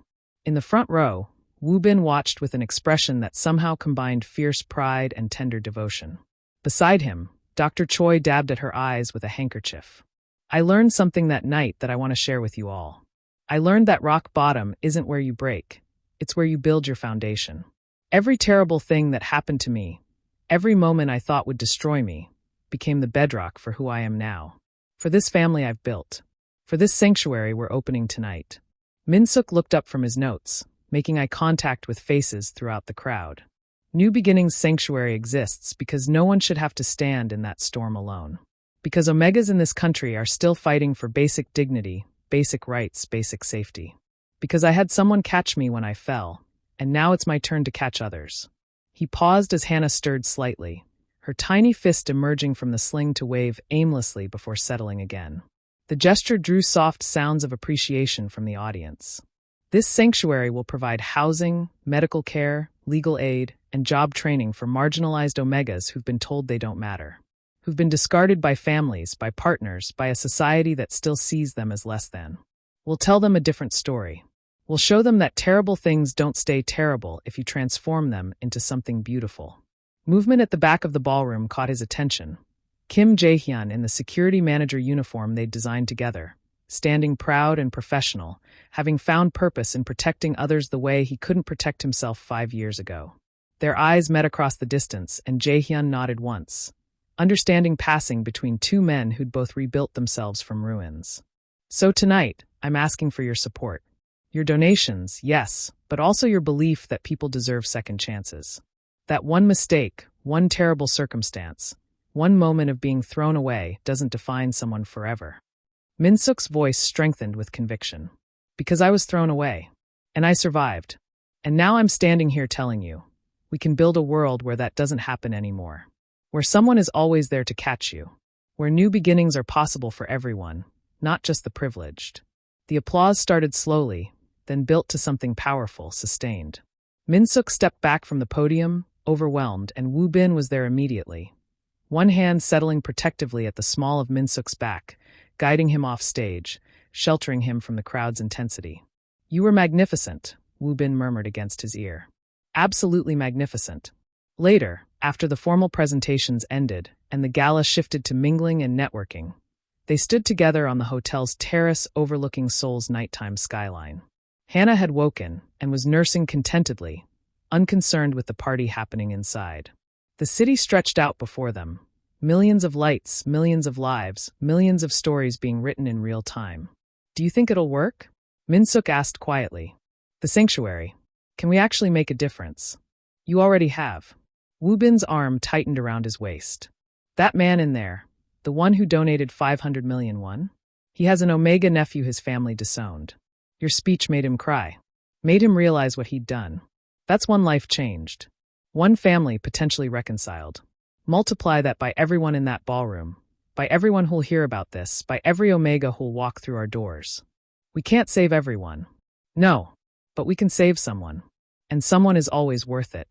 In the front row, Woo-bin watched with an expression that somehow combined fierce pride and tender devotion. Beside him, Dr. Choi dabbed at her eyes with a handkerchief. I learned something that night that I want to share with you all. I learned that rock bottom isn't where you break, it's where you build your foundation. Every terrible thing that happened to me, every moment I thought would destroy me, became the bedrock for who I am now. For this family I've built. For this sanctuary we're opening tonight. Min-suk looked up from his notes, making eye contact with faces throughout the crowd. New Beginnings Sanctuary exists because no one should have to stand in that storm alone. Because Omegas in this country are still fighting for basic dignity, basic rights, basic safety. Because I had someone catch me when I fell, and now it's my turn to catch others. He paused as Hannah stirred slightly, her tiny fist emerging from the sling to wave aimlessly before settling again. The gesture drew soft sounds of appreciation from the audience. This sanctuary will provide housing, medical care, legal aid, and job training for marginalized Omegas who've been told they don't matter, who've been discarded by families, by partners, by a society that still sees them as less than. We'll tell them a different story. We'll show them that terrible things don't stay terrible if you transform them into something beautiful. Movement at the back of the ballroom caught his attention. Kim Jae-hyun in the security manager uniform they'd designed together, standing proud and professional, having found purpose in protecting others the way he couldn't protect himself 5 years ago. Their eyes met across the distance, and Jae-hyun nodded once, understanding passing between two men who'd both rebuilt themselves from ruins. So tonight, I'm asking for your support. Your donations, yes, but also your belief that people deserve second chances. That one mistake, one terrible circumstance, one moment of being thrown away doesn't define someone forever. Min-suk's voice strengthened with conviction. Because I was thrown away. And I survived. And now I'm standing here telling you, we can build a world where that doesn't happen anymore. Where someone is always there to catch you. Where new beginnings are possible for everyone, not just the privileged. The applause started slowly, then built to something powerful, sustained. Min-suk stepped back from the podium, overwhelmed, and Woo-bin was there immediately. One hand settling protectively at the small of Min-suk's back, guiding him off stage, sheltering him from the crowd's intensity. You were magnificent, Woo-bin murmured against his ear. Absolutely magnificent. Later, after the formal presentations ended and the gala shifted to mingling and networking, they stood together on the hotel's terrace overlooking Seoul's nighttime skyline. Hannah had woken and was nursing contentedly, unconcerned with the party happening inside. The city stretched out before them. Millions of lights, millions of lives, millions of stories being written in real time. Do you think it'll work? Min-suk asked quietly. The sanctuary. Can we actually make a difference? You already have. Woo-bin's arm tightened around his waist. That man in there, the one who donated 500 million won? He has an Omega nephew his family disowned. Your speech made him cry. Made him realize what he'd done. That's one life changed. One family potentially reconciled. Multiply that by everyone in that ballroom, by everyone who'll hear about this, by every Omega who'll walk through our doors. We can't save everyone. No, but we can save someone. And someone is always worth it.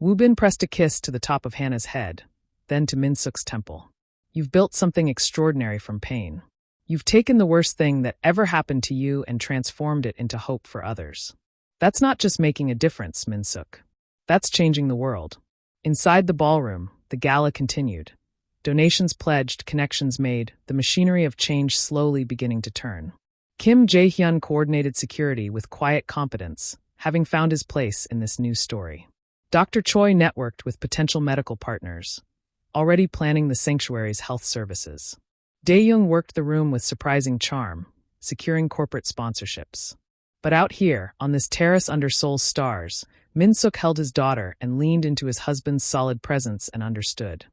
Woo-bin pressed a kiss to the top of Hannah's head, then to Min-suk's temple. You've built something extraordinary from pain. You've taken the worst thing that ever happened to you and transformed it into hope for others. That's not just making a difference, Min-suk. That's changing the world. Inside the ballroom, the gala continued. Donations pledged, connections made, the machinery of change slowly beginning to turn. Kim Jae-hyun coordinated security with quiet competence, having found his place in this new story. Dr. Choi networked with potential medical partners, already planning the sanctuary's health services. Dae-young worked the room with surprising charm, securing corporate sponsorships. But out here, on this terrace under Seoul's stars, Min-suk held his daughter and leaned into his husband's solid presence and understood.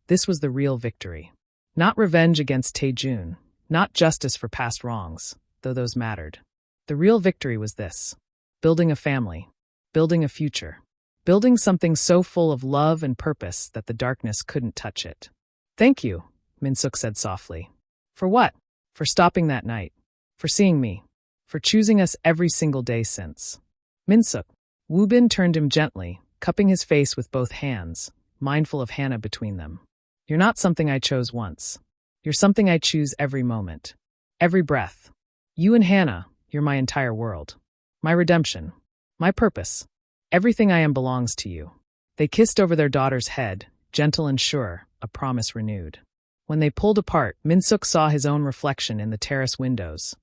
This was the real victory. Not revenge against Tae-jun, not justice for past wrongs, though those mattered. The real victory was this: building a family, building a future, building something so full of love and purpose that the darkness couldn't touch it. Thank you, Min-suk said softly. For what? For stopping that night. For seeing me. For choosing us every single day since. Min-suk. Woo-bin turned him gently, cupping his face with both hands, mindful of Hannah between them. You're not something I chose once. You're something I choose every moment. Every breath. You and Hannah, you're my entire world. My redemption. My purpose. Everything I am belongs to you. They kissed over their daughter's head, gentle and sure, a promise renewed. When they pulled apart, Min-suk saw his own reflection in the terrace windows.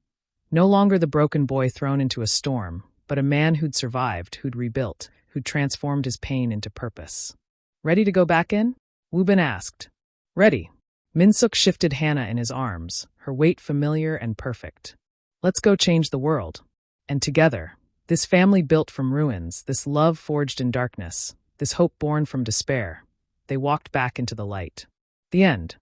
No longer the broken boy thrown into a storm, but a man who'd survived, who'd rebuilt, who'd transformed his pain into purpose. Ready to go back in? Woo-bin asked. Ready. Min-suk shifted Hannah in his arms, her weight familiar and perfect. Let's go change the world. And together, this family built from ruins, this love forged in darkness, this hope born from despair, they walked back into the light. The end.